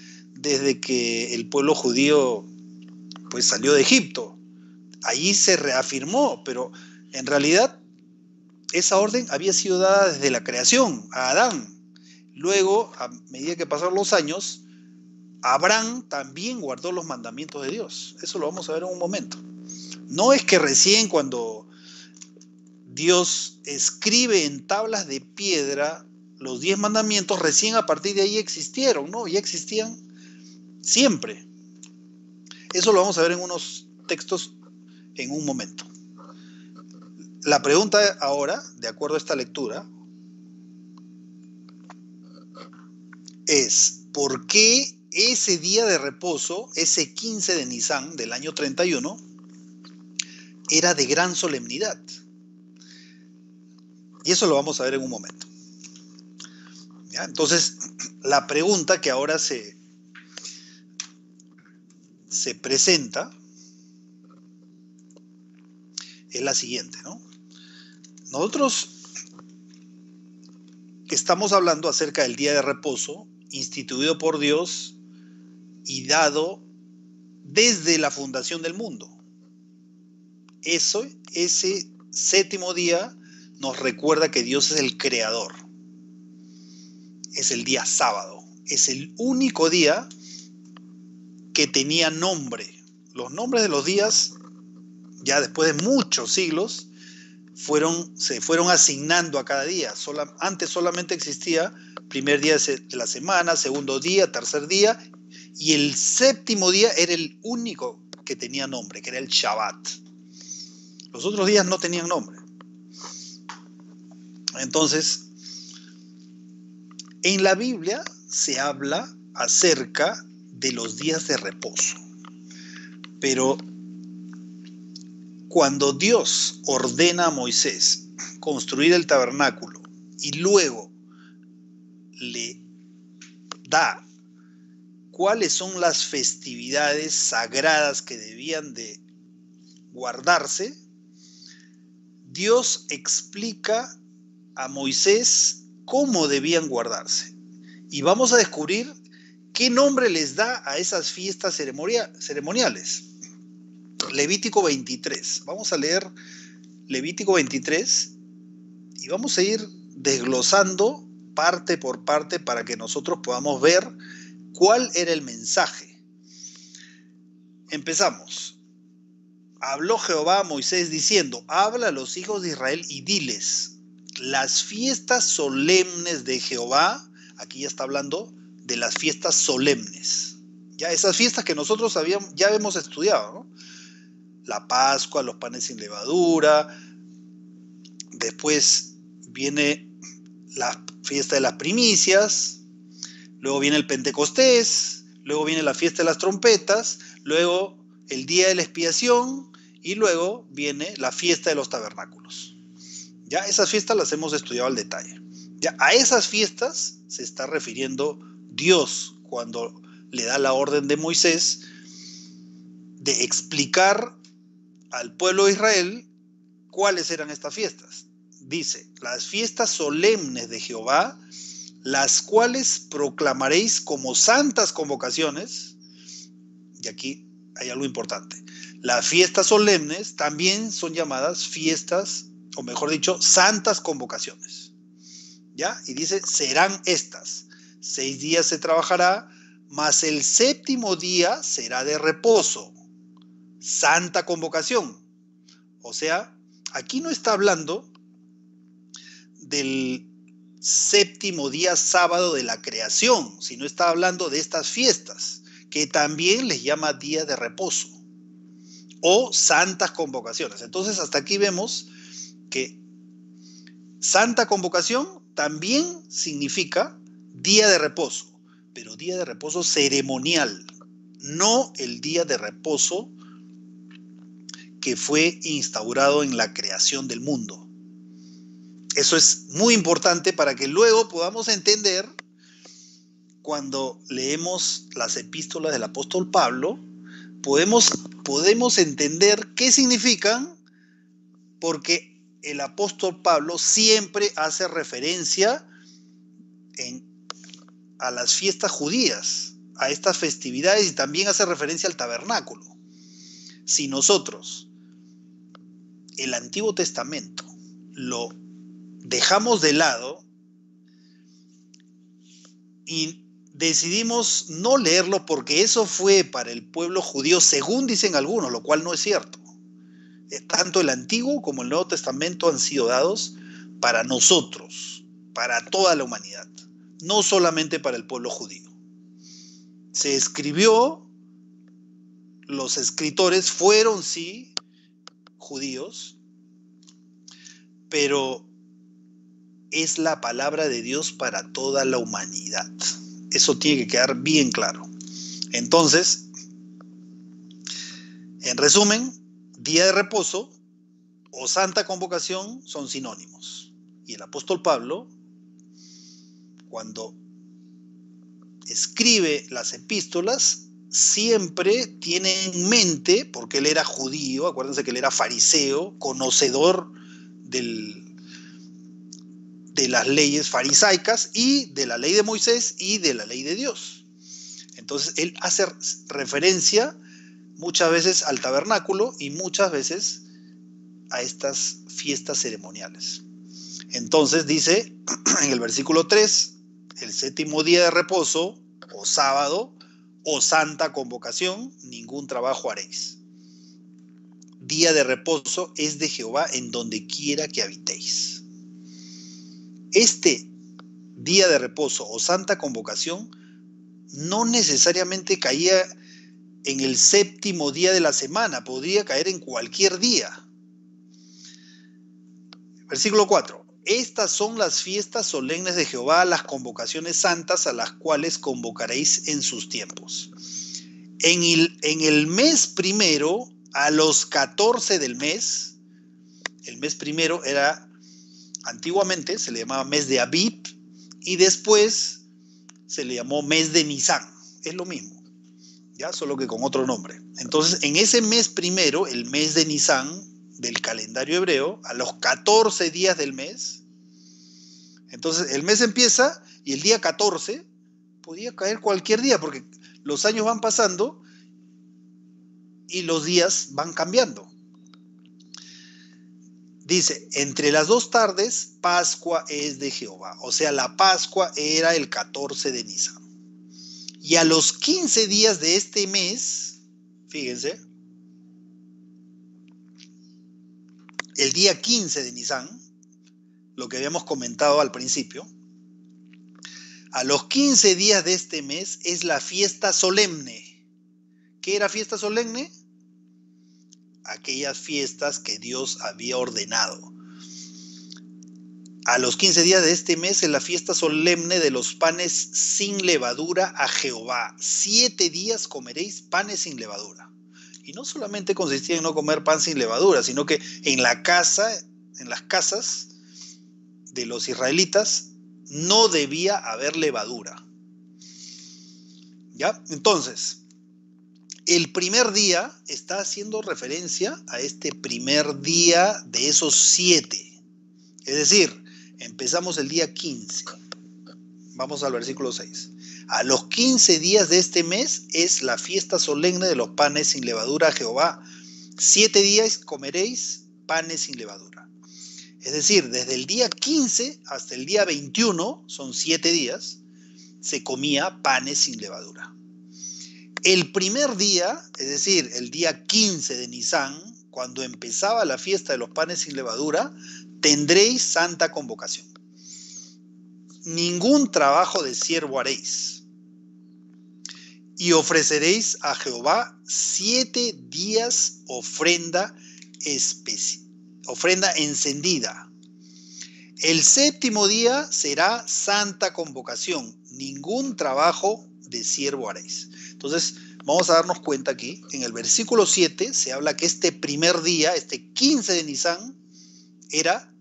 que el pueblo judío pues salió de Egipto. Allí se reafirmó, pero en realidad esa orden había sido dada desde la creación a Adán. Luego, a medida que pasaron los años, Abraham también guardó los mandamientos de Dios. Eso lo vamos a ver en un momento. No es que recién cuando Dios escribe en tablas de piedra los 10 mandamientos, recién a partir de ahí existieron, ¿no? Ya existían siempre. Eso lo vamos a ver en unos textos en un momento. La pregunta ahora, de acuerdo a esta lectura, es ¿por qué ese día de reposo, ese 15 de Nisan del año 31, era de gran solemnidad? Y eso lo vamos a ver en un momento. ¿Ya? Entonces, la pregunta que ahora se presenta es la siguiente, ¿no? Nosotros estamos hablando acerca del día de reposo instituido por Dios y dado desde la fundación del mundo. Ese séptimo día nos recuerda que Dios es el creador. Es el día sábado. Es el único día que tenía nombre. Los nombres de los días, ya después de muchos siglos, se fueron asignando a cada día. Antes solamente existía primer día de la semana, segundo día, tercer día, y el séptimo día era el único que tenía nombre, que era el Shabbat. Los otros días no tenían nombre. Entonces, en la Biblia se habla acerca de los días de reposo. Pero cuando Dios ordena a Moisés construir el tabernáculo y luego le da cuáles son las festividades sagradas que debían de guardarse, Dios explica a Moisés cómo debían guardarse. Y vamos a descubrir qué nombre les da a esas fiestas ceremoniales. Levítico 23. Vamos a leer Levítico 23 y vamos a ir desglosando parte por parte para que nosotros podamos ver cuál era el mensaje. Empezamos. Habló Jehová a Moisés diciendo: habla a los hijos de Israel y diles, las fiestas solemnes de Jehová, aquí ya está hablando de las fiestas solemnes, ya esas fiestas que nosotros ya hemos estudiado, ¿no? La Pascua, los panes sin levadura, después viene la fiesta de las primicias, luego viene el Pentecostés, luego viene la fiesta de las trompetas, luego el día de la expiación y luego viene la fiesta de los tabernáculos. Ya esas fiestas las hemos estudiado al detalle. Ya a esas fiestas se está refiriendo Dios cuando le da la orden de Moisés de explicar al pueblo de Israel cuáles eran estas fiestas. Dice, las fiestas solemnes de Jehová, las cuales proclamaréis como santas convocaciones. Y aquí hay algo importante. Las fiestas solemnes también son llamadas fiestas, o mejor dicho, santas convocaciones. ¿Ya? Y dice, serán estas. 6 días se trabajará, mas el séptimo día será de reposo. Santa convocación. O sea, aquí no está hablando del séptimo día sábado de la creación, sino está hablando de estas fiestas, que también les llama día de reposo o santas convocaciones. Entonces, hasta aquí vemos que santa convocación también significa día de reposo, pero día de reposo ceremonial, no el día de reposo que fue instaurado en la creación del mundo. Eso es muy importante para que luego podamos entender, cuando leemos las epístolas del apóstol Pablo, podemos entender qué significan, porque el apóstol Pablo siempre hace referencia a las fiestas judías, a estas festividades, y también hace referencia al tabernáculo. Si nosotros el Antiguo Testamento lo dejamos de lado y decidimos no leerlo porque eso fue para el pueblo judío, según dicen algunos, lo cual no es cierto. Tanto el Antiguo como el Nuevo Testamento han sido dados para nosotros, para toda la humanidad, no solamente para el pueblo judío. Se escribió, los escritores fueron sí judíos, pero es la palabra de Dios para toda la humanidad. Eso tiene que quedar bien claro. Entonces, en resumen, día de reposo o santa convocación son sinónimos. Y el apóstol Pablo, cuando escribe las epístolas, siempre tiene en mente, porque él era judío, acuérdense que él era fariseo, conocedor de las leyes farisaicas y de la ley de Moisés y de la ley de Dios. Entonces él hace referencia muchas veces al tabernáculo y muchas veces a estas fiestas ceremoniales. Entonces dice en el versículo 3, el séptimo día de reposo o sábado o santa convocación, ningún trabajo haréis. Día de reposo es de Jehová en donde quiera que habitéis. Este día de reposo o santa convocación no necesariamente caía en el séptimo día de la semana, podría caer en cualquier día. Versículo 4. Estas son las fiestas solemnes de Jehová, las convocaciones santas a las cuales convocaréis en sus tiempos. En el mes primero, a los 14 del mes, el mes primero era, antiguamente se le llamaba mes de Abib y después se le llamó mes de Nisán. Es lo mismo, ya, solo que con otro nombre. Entonces, en ese mes primero, el mes de Nisán del calendario hebreo, a los 14 días del mes, entonces el mes empieza y el día 14 podía caer cualquier día, porque los años van pasando y los días van cambiando. Dice, entre las dos tardes, Pascua es de Jehová. O sea, la Pascua era el 14 de Nisán. Y a los 15 días de este mes, fíjense, el día 15 de Nisán, lo que habíamos comentado al principio, a los 15 días de este mes es la fiesta solemne. ¿Qué era fiesta solemne? Aquellas fiestas que Dios había ordenado. A los 15 días de este mes es la fiesta solemne de los panes sin levadura a Jehová. 7 días comeréis panes sin levadura. Y no solamente consistía en no comer pan sin levadura, sino que en las casas de los israelitas no debía haber levadura. ¿Ya? Entonces, el primer día está haciendo referencia a este primer día de esos 7. Es decir, empezamos el día 15. Vamos al versículo 6. A los 15 días de este mes es la fiesta solemne de los panes sin levadura a Jehová. 7 días comeréis panes sin levadura. Es decir, desde el día 15 hasta el día 21, son 7 días, se comía panes sin levadura. El primer día, es decir, el día 15 de Nisán, cuando empezaba la fiesta de los panes sin levadura, tendréis santa convocación. Ningún trabajo de siervo haréis. Y ofreceréis a Jehová 7 días ofrenda encendida. El séptimo día será santa convocación. Ningún trabajo de siervo haréis. Entonces, vamos a darnos cuenta aquí, en el versículo 7 se habla que este primer día, este 15 de Nisán, era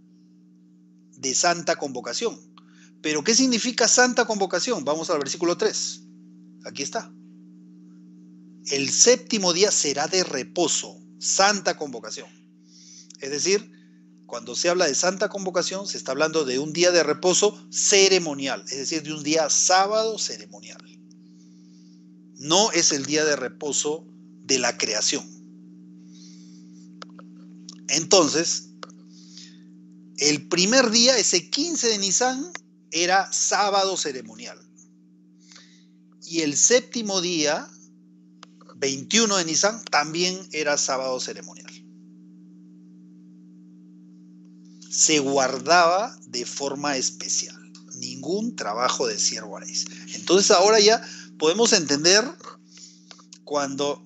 de santa convocación. ¿Pero qué significa santa convocación? Vamos al versículo 3. Aquí está. El séptimo día será de reposo, santa convocación. Es decir, cuando se habla de santa convocación, se está hablando de un día de reposo ceremonial, es decir, de un día sábado ceremonial. No es el día de reposo de la creación. Entonces, el primer día, ese 15 de Nisán, era sábado ceremonial. Y el séptimo día, 21 de Nisán, también era sábado ceremonial. Se guardaba de forma especial. Ningún trabajo de siervo haréis. Entonces ahora ya podemos entender cuando...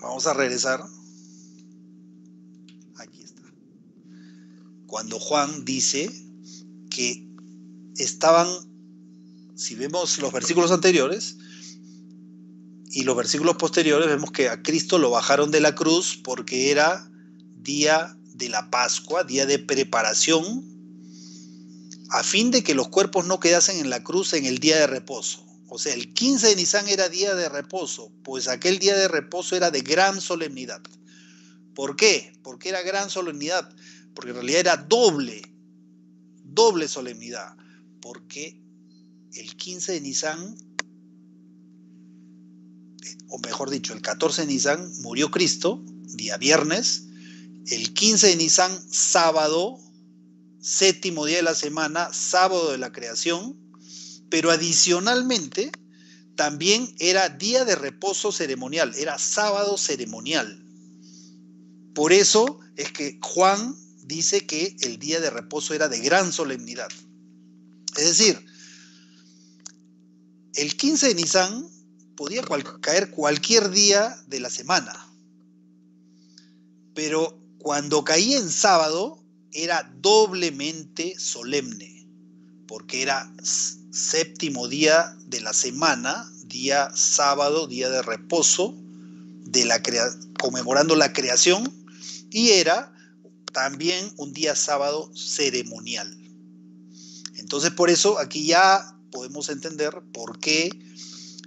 Vamos a regresar. Aquí está. Cuando Juan dice que estaban, si vemos los versículos anteriores y los versículos posteriores, vemos que a Cristo lo bajaron de la cruz porque era día de la Pascua, día de preparación, a fin de que los cuerpos no quedasen en la cruz en el día de reposo. O sea, el 15 de Nisán era día de reposo, pues aquel día de reposo era de gran solemnidad. ¿Por qué? ¿Por qué era gran solemnidad? Porque en realidad era doble solemnidad. Porque el 15 de Nisán, o mejor dicho, el 14 de Nisán murió Cristo, día viernes. El 15 de Nisán, sábado, séptimo día de la semana, sábado de la creación, pero adicionalmente también era día de reposo ceremonial, era sábado ceremonial. Por eso es que Juan dice que el día de reposo era de gran solemnidad. Es decir, el 15 de Nisán podía caer cualquier día de la semana, pero cuando caía en sábado era doblemente solemne, porque era séptimo día de la semana, día sábado, día de reposo, conmemorando la creación, y era también un día sábado ceremonial. Entonces por eso aquí ya podemos entender por qué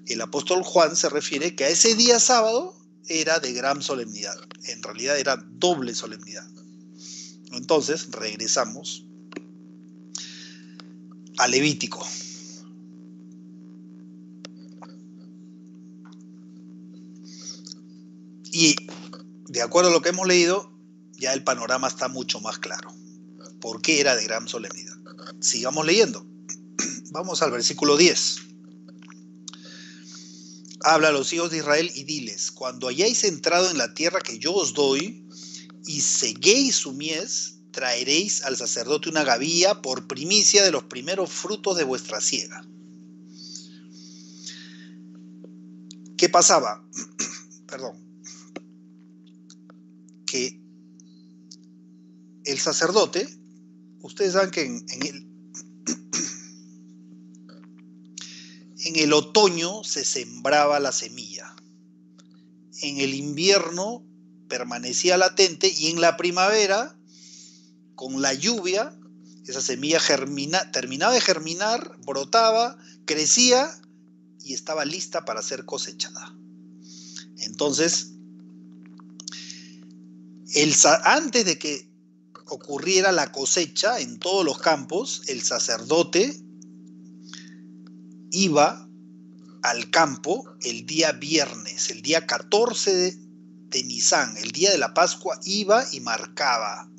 el apóstol Juan se refiere que a ese día sábado era de gran solemnidad. En realidad era doble solemnidad. Entonces regresamos a Levítico. Y de acuerdo a lo que hemos leído, ya el panorama está mucho más claro. ¿Por qué era de gran solemnidad? Sigamos leyendo. Vamos al versículo 10. Habla a los hijos de Israel y diles: cuando hayáis entrado en la tierra que yo os doy y seguéis su mies, traeréis al sacerdote una gavilla por primicia de los primeros frutos de vuestra siega. ¿Qué pasaba? Perdón. Que el sacerdote, ustedes saben que en el otoño se sembraba la semilla, en el invierno permanecía latente y en la primavera, con la lluvia, esa semilla terminaba de germinar, brotaba, crecía y estaba lista para ser cosechada. Entonces, antes de que ocurriera la cosecha en todos los campos, el sacerdote iba al campo el día viernes, el día 14 de Nisán, el día de la Pascua, iba y marcaba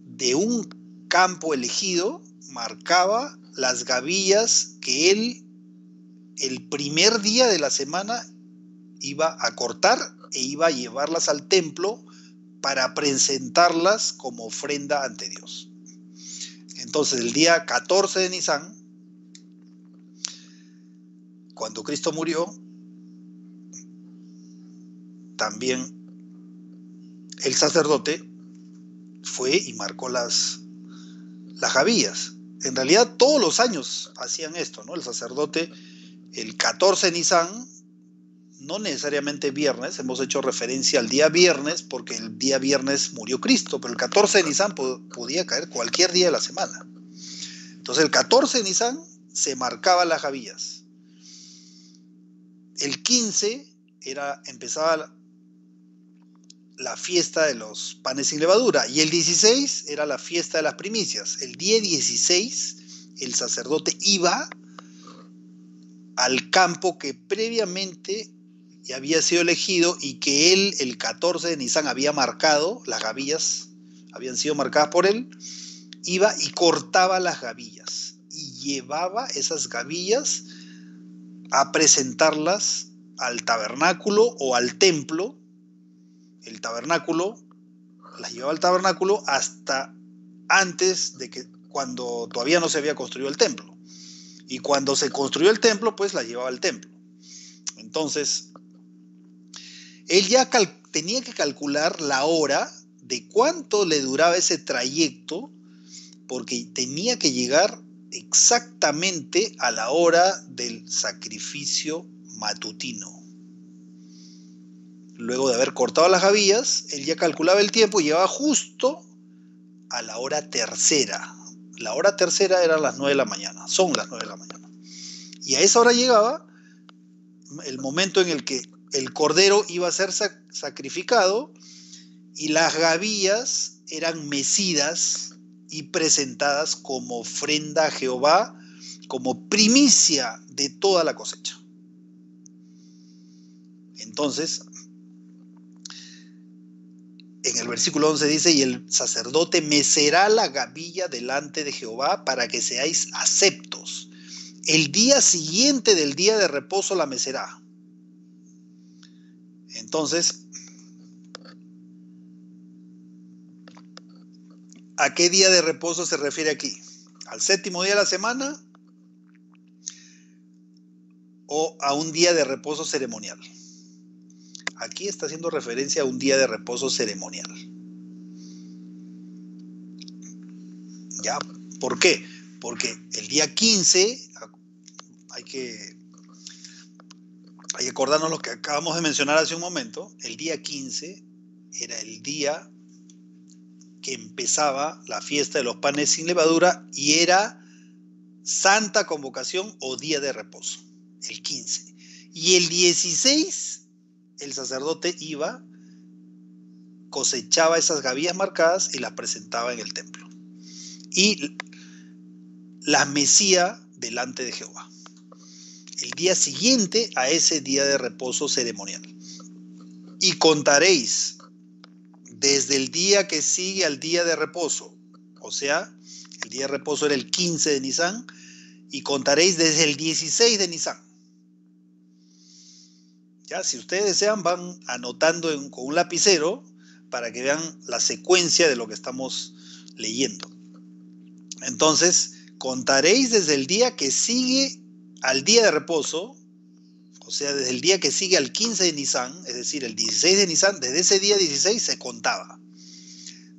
de un campo elegido, marcaba las gavillas que él el primer día de la semana iba a cortar e iba a llevarlas al templo para presentarlas como ofrenda ante Dios. Entonces el día 14 de Nisán, cuando Cristo murió, también el sacerdote fue y marcó las gavillas. En realidad todos los años hacían esto, ¿no? El sacerdote el 14 de Nisán no necesariamente viernes, hemos hecho referencia al día viernes porque el día viernes murió Cristo, pero el 14 de Nisan podía caer cualquier día de la semana. Entonces el 14 de Nisan se marcaban las gavillas. El 15 empezaba la fiesta de los panes sin levadura, y el 16 era la fiesta de las primicias. El día 16 el sacerdote iba al campo que previamente ya había sido elegido y que él, el 14 de Nisan, había marcado. Las gavillas habían sido marcadas por él. Iba y cortaba las gavillas y llevaba esas gavillas a presentarlas al tabernáculo o al templo. El tabernáculo, las llevaba al tabernáculo hasta antes de que, cuando todavía no se había construido el templo. Y cuando se construyó el templo, pues las llevaba al templo. Entonces, él ya tenía que calcular la hora de cuánto le duraba ese trayecto, porque tenía que llegar exactamente a la hora del sacrificio matutino. Luego de haber cortado las gavillas, él ya calculaba el tiempo y llegaba justo a la hora tercera. La hora tercera eran las 9 de la mañana, son las 9 de la mañana. Y a esa hora llegaba el momento en el que el cordero iba a ser sacrificado y las gavillas eran mecidas y presentadas como ofrenda a Jehová, como primicia de toda la cosecha. Entonces, en el versículo 11 dice: y el sacerdote mecerá la gavilla delante de Jehová para que seáis aceptos. El día siguiente del día de reposo la mecerá. Entonces, ¿a qué día de reposo se refiere aquí? ¿Al séptimo día de la semana o a un día de reposo ceremonial? Aquí está haciendo referencia a un día de reposo ceremonial. ¿Ya? ¿Por qué? Porque el día 15, hay que acordarnos lo que acabamos de mencionar hace un momento, el día 15 era el día que empezaba la fiesta de los panes sin levadura y era santa convocación o día de reposo, el 15. Y el 16 el sacerdote iba, cosechaba esas gavillas marcadas y las presentaba en el templo. Y las mecía delante de Jehová. El día siguiente a ese día de reposo ceremonial. Y contaréis desde el día que sigue al día de reposo. O sea, el día de reposo era el 15 de Nisan. Y contaréis desde el 16 de Nisan. Ya, si ustedes desean, van anotando con un lapicero para que vean la secuencia de lo que estamos leyendo. Entonces, contaréis desde el día que sigue al día de reposo, o sea, desde el día que sigue al 15 de Nisan, es decir, el 16 de Nisan, desde ese día 16 se contaba.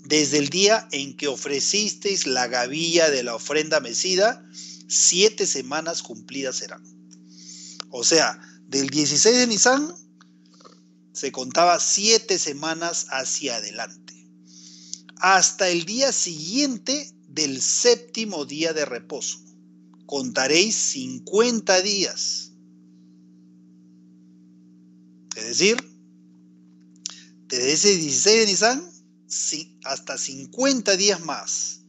Desde el día en que ofrecisteis la gavilla de la ofrenda mecida, 7 semanas cumplidas serán. O sea, del 16 de Nisan se contaba 7 semanas hacia adelante, hasta el día siguiente del séptimo día de reposo. Contaréis 50 días. Es decir, desde ese 16 de Nisan hasta 50 días más.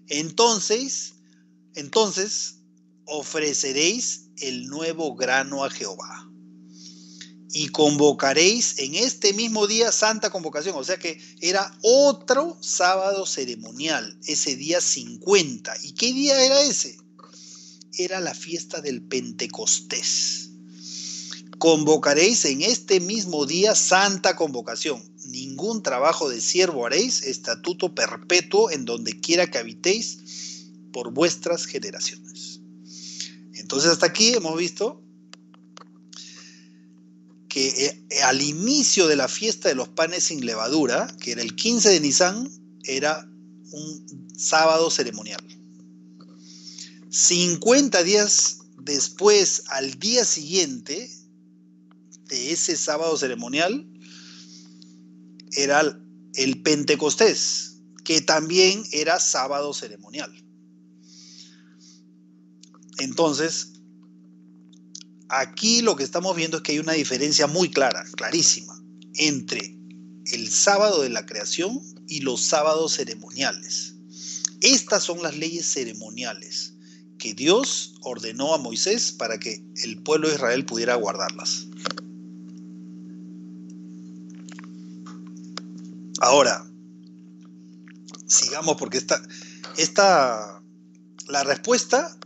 Entonces ofreceréis el nuevo grano a Jehová. Y convocaréis en este mismo día santa convocación. O sea que era otro sábado ceremonial, ese día 50. ¿Y qué día era ese? Era la fiesta del Pentecostés. Convocaréis en este mismo día santa convocación. Ningún trabajo de siervo haréis, estatuto perpetuo en donde quiera que habitéis por vuestras generaciones. Entonces hasta aquí hemos visto que al inicio de la fiesta de los panes sin levadura, que era el 15 de Nisan, era un sábado ceremonial. 50 días después, al día siguiente, de ese sábado ceremonial era el Pentecostés, que también era sábado ceremonial. Entonces, aquí lo que estamos viendo es que hay una diferencia muy clara, clarísima, entre el sábado de la creación y los sábados ceremoniales. Estas son las leyes ceremoniales que Dios ordenó a Moisés para que el pueblo de Israel pudiera guardarlas. Ahora, sigamos porque la respuesta,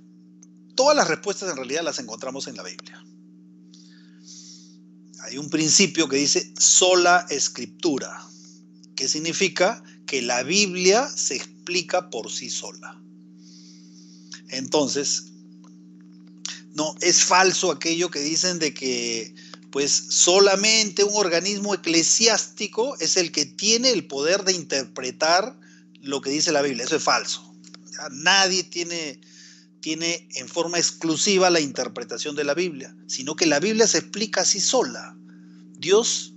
todas las respuestas en realidad las encontramos en la Biblia. Hay un principio que dice sola escritura, que significa que la Biblia se explica por sí sola. Entonces, no es falso aquello que dicen de que pues solamente un organismo eclesiástico es el que tiene el poder de interpretar lo que dice la Biblia. Eso es falso. ¿Ya? Nadie tiene en forma exclusiva la interpretación de la Biblia, sino que la Biblia se explica así sola. Dios,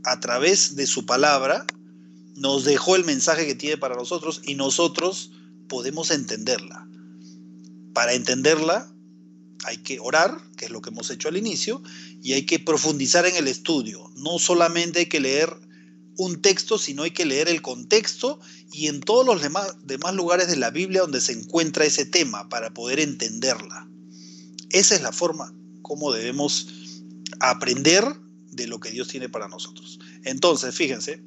a través de su palabra, nos dejó el mensaje que tiene para nosotros y nosotros podemos entenderla. Para entenderla hay que orar, que es lo que hemos hecho al inicio, y hay que profundizar en el estudio. No solamente hay que leer un texto, sino hay que leer el contexto y en todos los demás lugares de la Biblia donde se encuentra ese tema para poder entenderla. Esa es la forma como debemos aprender de lo que Dios tiene para nosotros. Entonces, fíjense,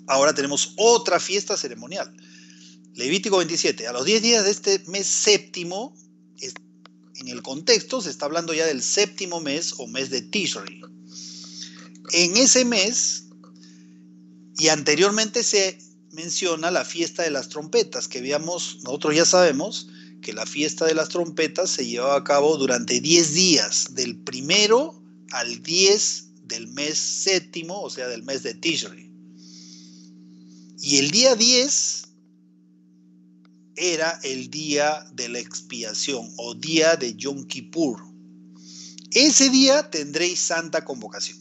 ahora tenemos otra fiesta ceremonial. Levítico 27. A los 10 días de este mes séptimo, en el contexto se está hablando ya del séptimo mes o mes de Tishri. En ese mes, y anteriormente se menciona la fiesta de las trompetas, que nosotros ya sabemos que la fiesta de las trompetas se llevaba a cabo durante 10 días, del 1 al 10 del mes séptimo, o sea, del mes de Tishri. Y el día 10 era el día de la expiación o día de Yom Kippur. Ese día tendréis santa convocación.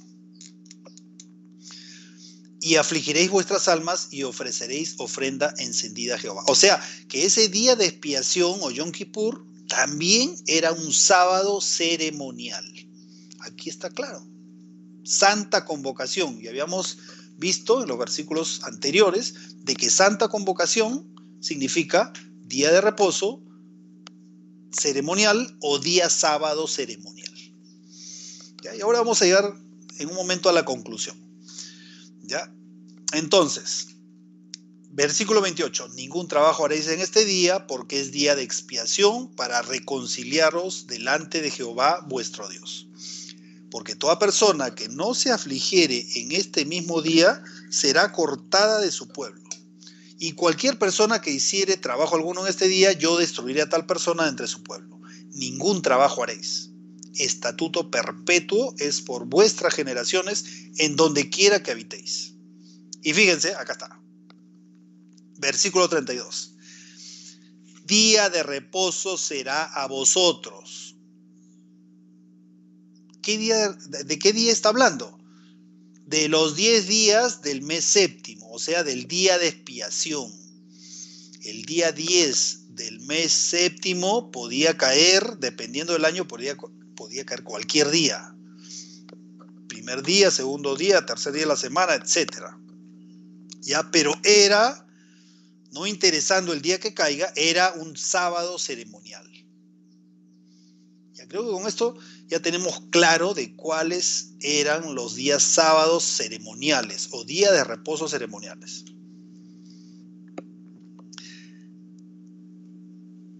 Y afligiréis vuestras almas y ofreceréis ofrenda encendida a Jehová. O sea, que ese día de expiación o Yom Kippur también era un sábado ceremonial. Aquí está claro. Santa convocación. Y habíamos visto en los versículos anteriores de que santa convocación significa día de reposo ceremonial o día sábado ceremonial. ¿Ya? Y ahora vamos a llegar en un momento a la conclusión. ¿Ya? Entonces, versículo 28. Ningún trabajo haréis en este día porque es día de expiación para reconciliaros delante de Jehová vuestro Dios. Porque toda persona que no se afligiere en este mismo día será cortada de su pueblo. Y cualquier persona que hiciere trabajo alguno en este día, yo destruiré a tal persona de entre su pueblo. Ningún trabajo haréis. Estatuto perpetuo es por vuestras generaciones en donde quiera que habitéis. Y fíjense, acá está. Versículo 32. Día de reposo será a vosotros. ¿De qué día está hablando? De los 10 días del mes séptimo, o sea, del día de expiación. El día 10 del mes séptimo podía caer, dependiendo del año, podía caer cualquier día. Primer día, segundo día, tercer día de la semana, etc. Ya, pero era, no interesando el día que caiga, era un sábado ceremonial. Ya creo que con esto ya tenemos claro de cuáles eran los días sábados ceremoniales o día de reposo ceremoniales.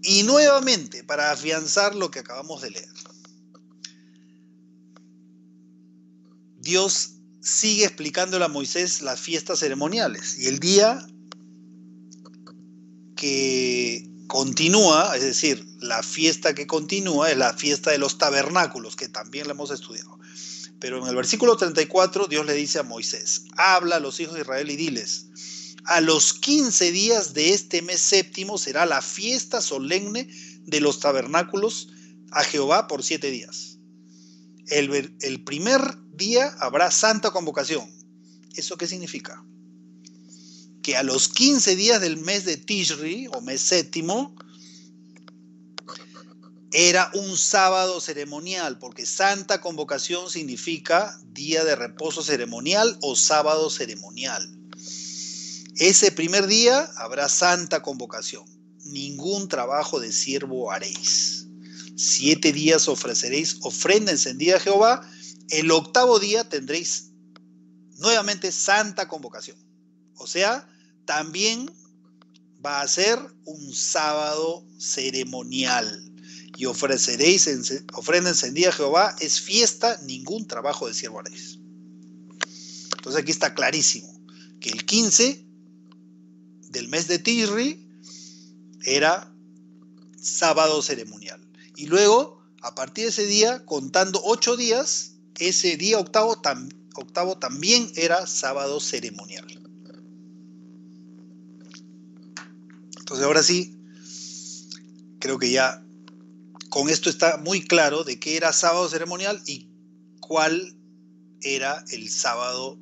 Y nuevamente, para afianzar lo que acabamos de leer, Dios sigue explicándole a Moisés las fiestas ceremoniales y el día que continúa, es decir, la fiesta que continúa es la fiesta de los tabernáculos, que también la hemos estudiado. Pero en el versículo 34 Dios le dice a Moisés: habla a los hijos de Israel y diles: a los 15 días de este mes séptimo será la fiesta solemne de los tabernáculos a Jehová por 7 días. el primer día habrá santa convocación. ¿Eso qué significa? Que a los 15 días del mes de Tishri, o mes séptimo, era un sábado ceremonial, porque santa convocación significa día de reposo ceremonial o sábado ceremonial. Ese primer día habrá santa convocación. Ningún trabajo de siervo haréis. 7 días ofreceréis ofrenda encendida a Jehová. El 8º día tendréis nuevamente santa convocación. O sea, también va a ser un sábado ceremonial. Y ofreceréis ofrenda encendida a Jehová, es fiesta, ningún trabajo de siervo haréis. Entonces aquí está clarísimo que el 15 del mes de Tishri era sábado ceremonial. Y luego, a partir de ese día, contando 8 días, ese día octavo también era sábado ceremonial. Entonces ahora sí, creo que ya con esto está muy claro de qué era sábado ceremonial y cuál era el sábado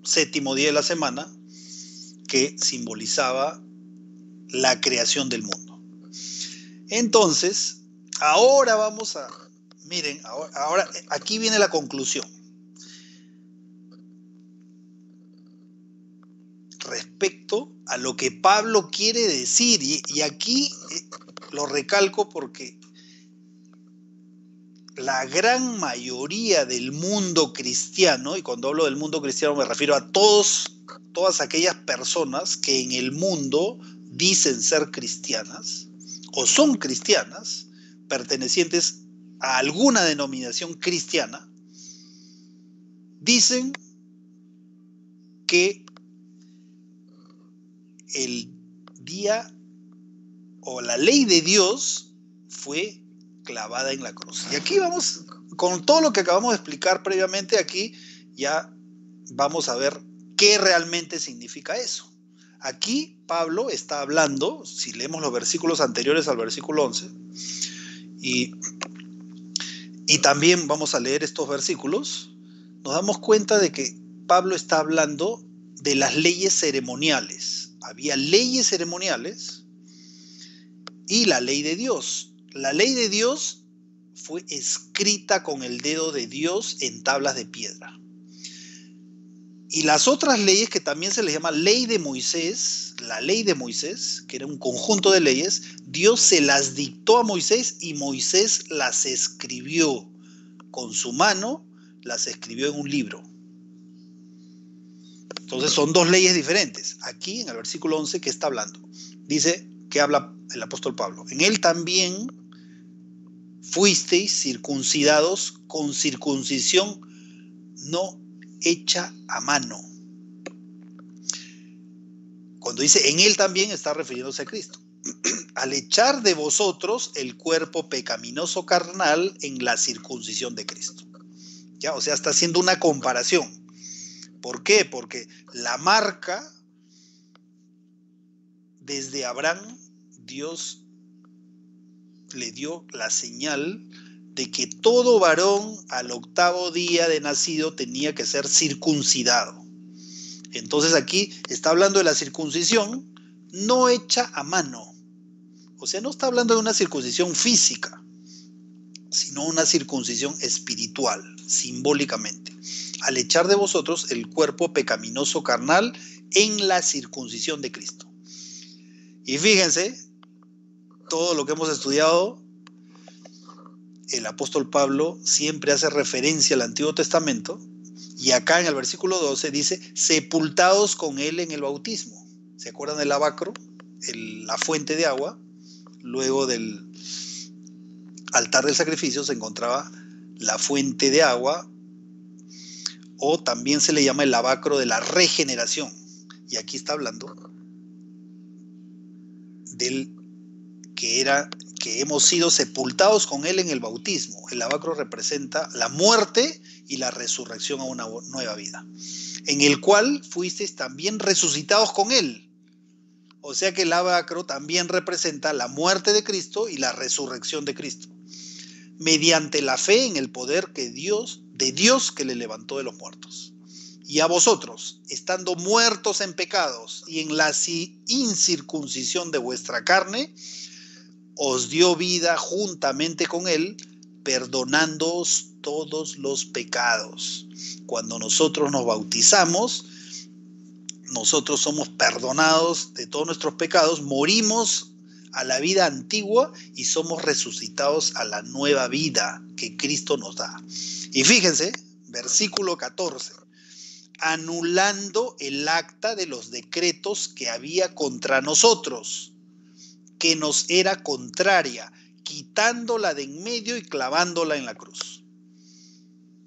séptimo día de la semana que simbolizaba la creación del mundo. Entonces, ahora vamos a... Miren, ahora aquí viene la conclusión. Respecto a lo que Pablo quiere decir, y aquí lo recalco porque la gran mayoría del mundo cristiano, y cuando hablo del mundo cristiano me refiero a todas aquellas personas que en el mundo dicen ser cristianas o son cristianas, pertenecientes a alguna denominación cristiana, dicen que el día o la ley de Dios fue clavada en la cruz. Y aquí vamos, con todo lo que acabamos de explicar previamente, aquí ya vamos a ver qué realmente significa eso. Aquí Pablo está hablando, si leemos los versículos anteriores al versículo 11, y también vamos a leer estos versículos, nos damos cuenta de que Pablo está hablando de las leyes ceremoniales. Había leyes ceremoniales y la ley de Dios. La ley de Dios fue escrita con el dedo de Dios en tablas de piedra. Y las otras leyes, que también se les llama ley de Moisés, la ley de Moisés, que era un conjunto de leyes, Dios se las dictó a Moisés y Moisés las escribió con su mano, las escribió en un libro. Entonces son dos leyes diferentes. Aquí en el versículo 11, ¿qué está hablando? Dice que habla el apóstol Pablo. En él también fuisteis circuncidados con circuncisión no hecha a mano. Cuando dice en él también, está refiriéndose a Cristo. Al echar de vosotros el cuerpo pecaminoso carnal en la circuncisión de Cristo. ¿Ya? O sea, está haciendo una comparación. ¿Por qué? Porque la marca, desde Abraham, Dios le dio la señal de que todo varón al 8º día de nacido tenía que ser circuncidado. Entonces aquí está hablando de la circuncisión no hecha a mano. O sea, no está hablando de una circuncisión física, sino una circuncisión espiritual, simbólicamente. Al echar de vosotros el cuerpo pecaminoso carnal en la circuncisión de Cristo. Y fíjense, todo lo que hemos estudiado, el apóstol Pablo siempre hace referencia al Antiguo Testamento, y acá en el versículo 12 dice, sepultados con él en el bautismo. ¿Se acuerdan del lavacro? La fuente de agua. Luego del altar del sacrificio se encontraba la fuente de agua, o también se le llama el lavacro de la regeneración. Y aquí está hablando del que hemos sido sepultados con él en el bautismo. El lavacro representa la muerte y la resurrección a una nueva vida, en el cual fuisteis también resucitados con él. O sea que el lavacro también representa la muerte de Cristo y la resurrección de Cristo. mediante la fe en el poder de Dios que le levantó de los muertos. Y a vosotros, estando muertos en pecados y en la incircuncisión de vuestra carne, os dio vida juntamente con él, perdonándoos todos los pecados. Cuando nosotros nos bautizamos, nosotros somos perdonados de todos nuestros pecados, morimos a la vida antigua y somos resucitados a la nueva vida que Cristo nos da. Y fíjense, versículo 14, anulando el acta de los decretos que había contra nosotros, que nos era contraria, quitándola de en medio y clavándola en la cruz.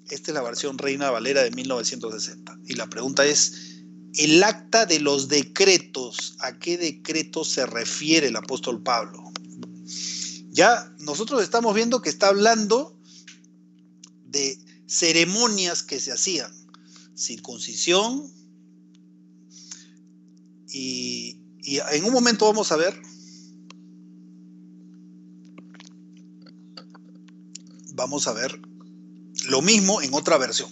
Esta es la versión Reina Valera de 1960. Y la pregunta es, el acta de los decretos, ¿a qué decretos se refiere el apóstol Pablo? Ya nosotros estamos viendo que está hablando de ceremonias que se hacían, circuncisión, y en un momento vamos a ver lo mismo en otra versión.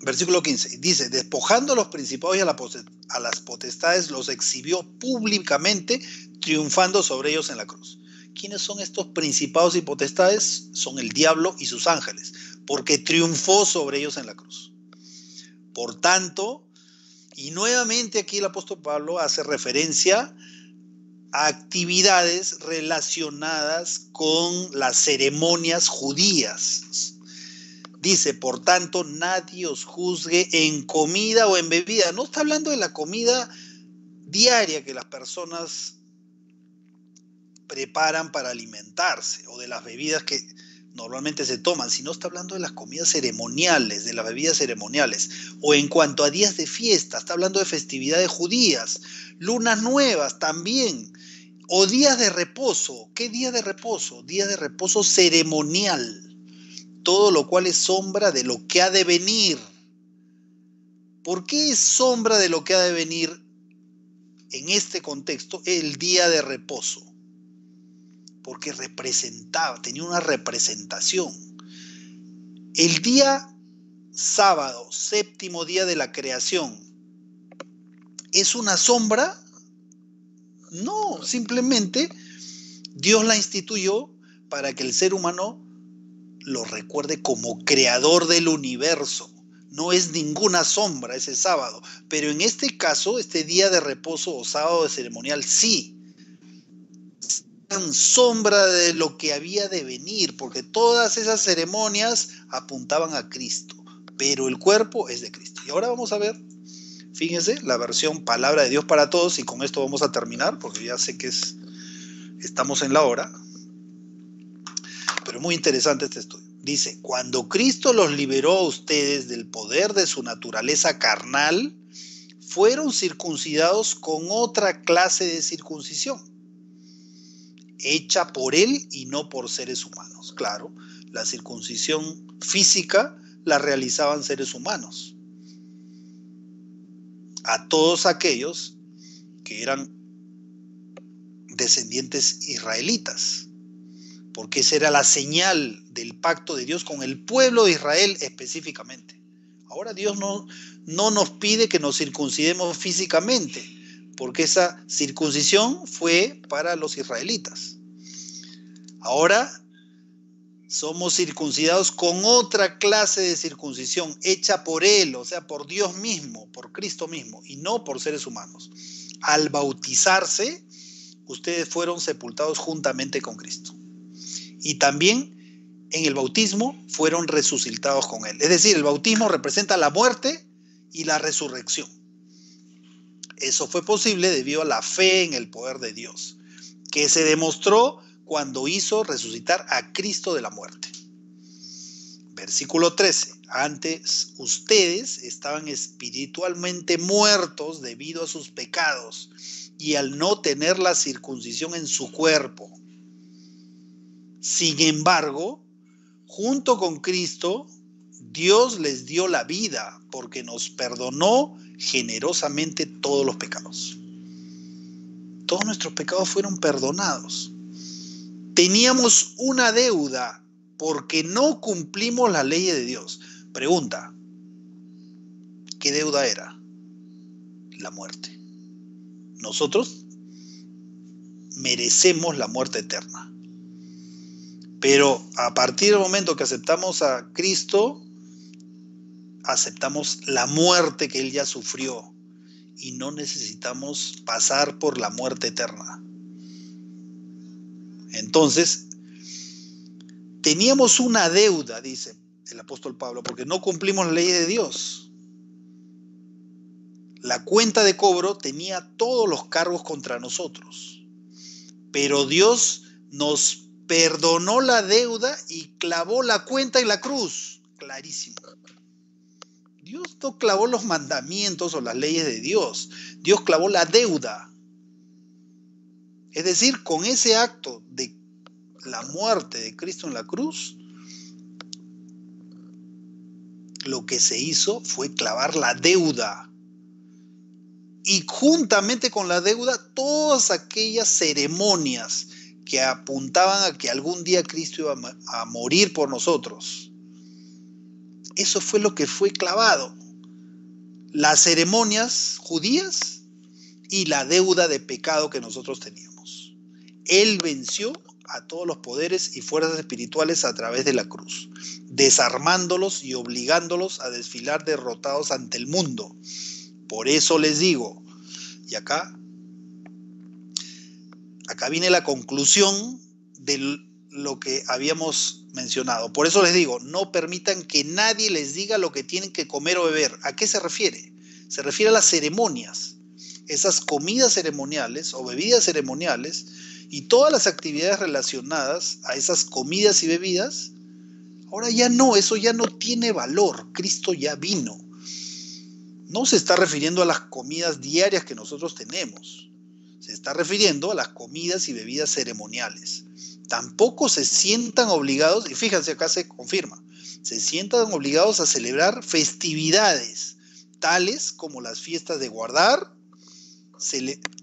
Versículo 15, dice, despojando a los principados y a las potestades, los exhibió públicamente, triunfando sobre ellos en la cruz. ¿Quiénes son estos principados y potestades? Son el diablo y sus ángeles, porque triunfó sobre ellos en la cruz. Por tanto, y nuevamente aquí el apóstol Pablo hace referencia a actividades relacionadas con las ceremonias judías. Dice, por tanto, nadie os juzgue en comida o en bebida. No está hablando de la comida diaria que las personas preparan para alimentarse o de las bebidas que normalmente se toman, sino está hablando de las comidas ceremoniales, de las bebidas ceremoniales. O en cuanto a días de fiesta, está hablando de festividades judías, lunas nuevas también, o días de reposo. ¿Qué día de reposo? Día de reposo ceremonial. Todo lo cual es sombra de lo que ha de venir. ¿Por qué es sombra de lo que ha de venir en este contexto el día de reposo? Porque tenía una representación. El día sábado, séptimo día de la creación, ¿es una sombra? No, simplemente Dios la instituyó para que el ser humano lo recuerde como creador del universo. No es ninguna sombra ese sábado, pero en este caso, este día de reposo o sábado de ceremonial, sí, sombra de lo que había de venir, porque todas esas ceremonias apuntaban a Cristo, pero el cuerpo es de Cristo. Y ahora vamos a ver, fíjense, la versión Palabra de Dios para Todos, y con esto vamos a terminar, porque ya sé que estamos en la hora. Pero muy interesante este estudio. Dice, cuando Cristo los liberó a ustedes del poder de su naturaleza carnal, fueron circuncidados con otra clase de circuncisión, hecha por él y no por seres humanos. Claro, la circuncisión física la realizaban seres humanos. A todos aquellos que eran descendientes israelitas, porque esa era la señal del pacto de Dios con el pueblo de Israel específicamente. Ahora Dios no nos pide que nos circuncidemos físicamente, porque esa circuncisión fue para los israelitas. Ahora somos circuncidados con otra clase de circuncisión hecha por Él, o sea, por Dios mismo, por Cristo mismo, y no por seres humanos. Al bautizarse, ustedes fueron sepultados juntamente con Cristo. Y también en el bautismo fueron resucitados con Él. Es decir, el bautismo representa la muerte y la resurrección. Eso fue posible debido a la fe en el poder de Dios, que se demostró cuando hizo resucitar a Cristo de la muerte. Versículo 13. Antes ustedes estaban espiritualmente muertos debido a sus pecados y al no tener la circuncisión en su cuerpo. Sin embargo, junto con Cristo, Dios les dio la vida porque nos perdonó generosamente todos los pecados. Todos nuestros pecados fueron perdonados. Teníamos una deuda porque no cumplimos la ley de Dios. Pregunta, ¿qué deuda era? La muerte. Nosotros merecemos la muerte eterna. Pero a partir del momento que aceptamos a Cristo, aceptamos la muerte que Él ya sufrió y no necesitamos pasar por la muerte eterna. Entonces, teníamos una deuda, dice el apóstol Pablo, porque no cumplimos la ley de Dios. La cuenta de cobro tenía todos los cargos contra nosotros, pero Dios nos perdonó la deuda y clavó la cuenta en la cruz. Clarísimo. Dios no clavó los mandamientos o las leyes de Dios. Dios clavó la deuda. Es decir, con ese acto de la muerte de Cristo en la cruz, lo que se hizo fue clavar la deuda. Y juntamente con la deuda, todas aquellas ceremonias que apuntaban a que algún día Cristo iba a morir por nosotros. Eso fue lo que fue clavado. Las ceremonias judías y la deuda de pecado que nosotros teníamos. Él venció a todos los poderes y fuerzas espirituales a través de la cruz, desarmándolos y obligándolos a desfilar derrotados ante el mundo. Por eso les digo, y acá viene la conclusión de lo que habíamos mencionado. Por eso les digo, no permitan que nadie les diga lo que tienen que comer o beber. ¿A qué se refiere? Se refiere a las ceremonias. Esas comidas ceremoniales o bebidas ceremoniales y todas las actividades relacionadas a esas comidas y bebidas, ahora ya no, eso ya no tiene valor. Cristo ya vino. No se está refiriendo a las comidas diarias que nosotros tenemos. Se está refiriendo a las comidas y bebidas ceremoniales. Tampoco se sientan obligados, y fíjense, acá se confirma, se sientan obligados a celebrar festividades, tales como las fiestas de guardar.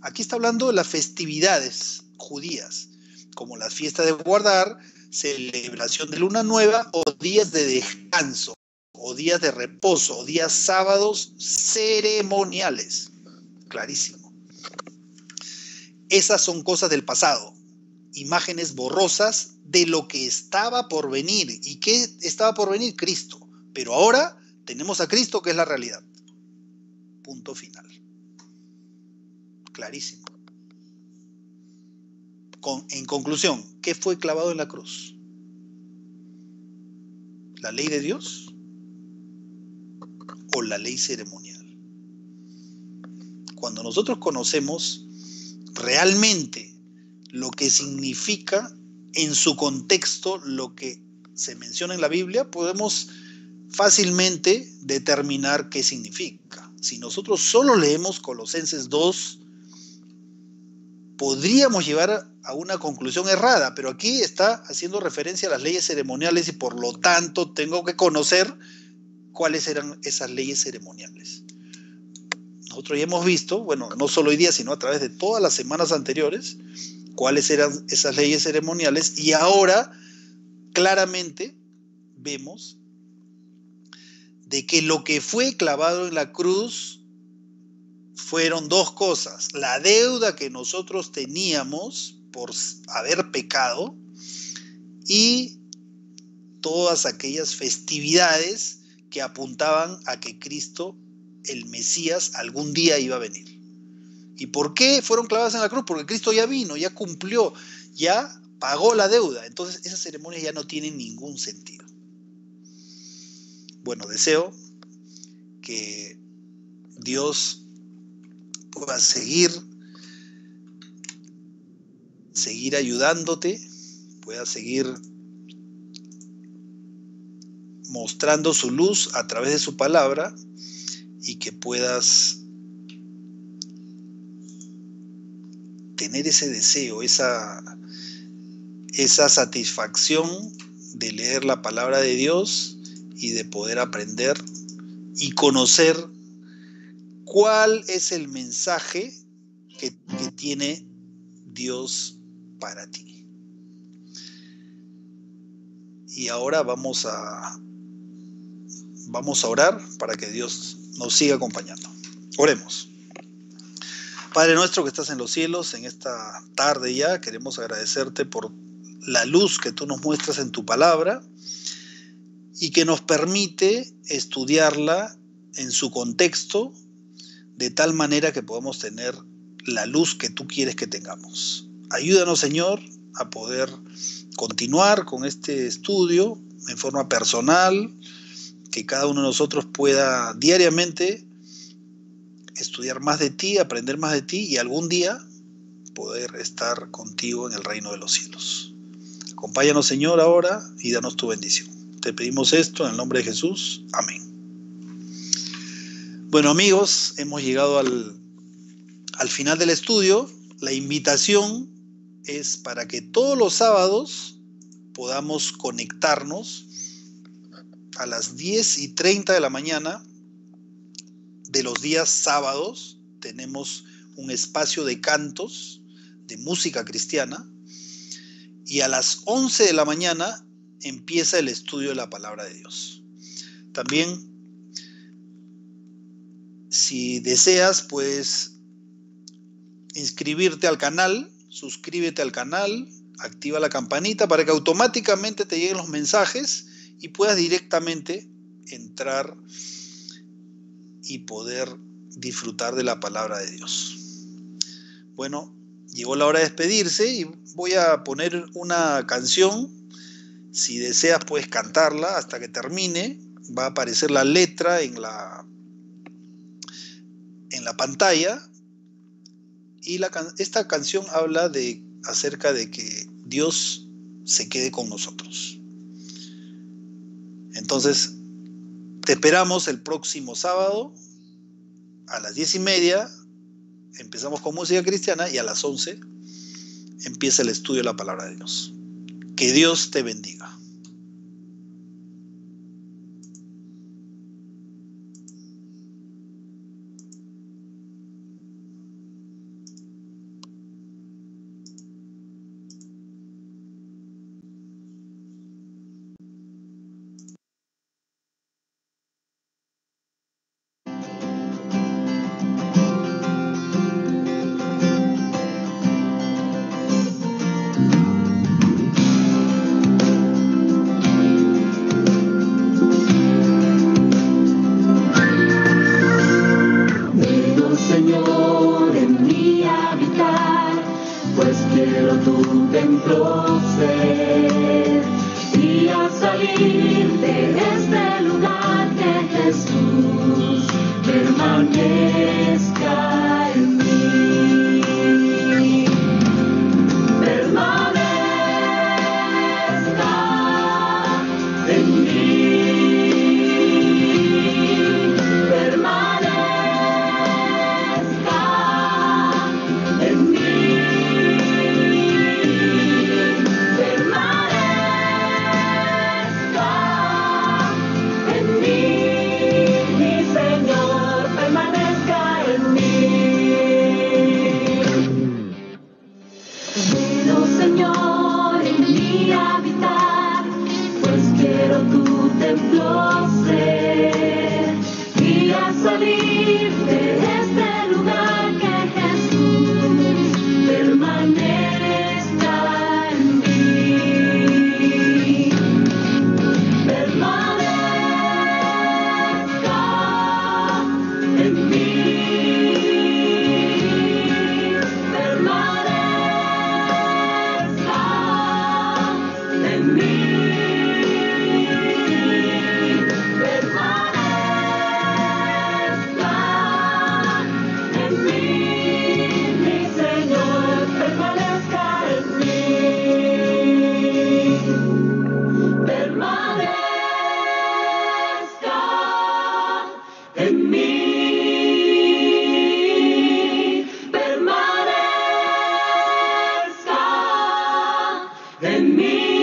Aquí está hablando de las festividades judías, como las fiestas de guardar, celebración de luna nueva, o días de descanso, o días de reposo, o días sábados ceremoniales. Clarísimo. Esas son cosas del pasado, imágenes borrosas de lo que estaba por venir. ¿Y qué estaba por venir? Cristo. Pero ahora tenemos a Cristo, que es la realidad. Punto final. Clarísimo. En conclusión, ¿qué fue clavado en la cruz? ¿La ley de Dios o la ley ceremonial? Cuando nosotros conocemos realmente lo que significa en su contexto lo que se menciona en la Biblia, podemos fácilmente determinar qué significa. Si nosotros solo leemos Colosenses 2, podríamos llegar a una conclusión errada, pero aquí está haciendo referencia a las leyes ceremoniales y por lo tanto tengo que conocer cuáles eran esas leyes ceremoniales. Nosotros ya hemos visto, bueno, no solo hoy día, sino a través de todas las semanas anteriores, cuáles eran esas leyes ceremoniales, y ahora claramente vemos de que lo que fue clavado en la cruz fueron dos cosas: la deuda que nosotros teníamos por haber pecado y todas aquellas festividades que apuntaban a que Cristo, el Mesías, algún día iba a venir. ¿Y por qué fueron clavadas en la cruz? Porque Cristo ya vino, ya cumplió, ya pagó la deuda. Entonces esas ceremonias ya no tienen ningún sentido. Bueno, deseo que Dios pueda seguir ayudándote, pueda seguir mostrando su luz a través de su palabra y que puedas tener ese deseo, esa satisfacción de leer la palabra de Dios y de poder aprender y conocer cuál es el mensaje que tiene Dios para ti. Y ahora vamos a orar para que Dios nos siga acompañando. Oremos. Padre nuestro que estás en los cielos, en esta tarde ya queremos agradecerte por la luz que tú nos muestras en tu palabra y que nos permite estudiarla en su contexto de tal manera que podamos tener la luz que tú quieres que tengamos. Ayúdanos, Señor, a poder continuar con este estudio en forma personal, que cada uno de nosotros pueda diariamente estudiar más de ti, aprender más de ti y algún día poder estar contigo en el reino de los cielos. Acompáñanos, Señor, ahora y danos tu bendición. Te pedimos esto en el nombre de Jesús. Amén. Bueno, amigos, hemos llegado al final del estudio. La invitación es para que todos los sábados podamos conectarnos a las 10:30 de la mañana de los días sábados. Tenemos un espacio de cantos, de música cristiana, y a las 11 de la mañana empieza el estudio de la palabra de Dios. También, si deseas, puedes inscribirte al canal, suscríbete al canal, activa la campanita para que automáticamente te lleguen los mensajes y puedas directamente entrar y poder disfrutar de la palabra de Dios. Bueno, llegó la hora de despedirse y voy a poner una canción. Si deseas puedes cantarla hasta que termine. Va a aparecer la letra en la pantalla. Y esta canción habla acerca de que Dios se quede con nosotros. Entonces, te esperamos el próximo sábado a las 10:30. Empezamos con música cristiana y a las 11 empieza el estudio de la palabra de Dios. Que Dios te bendiga. En mí.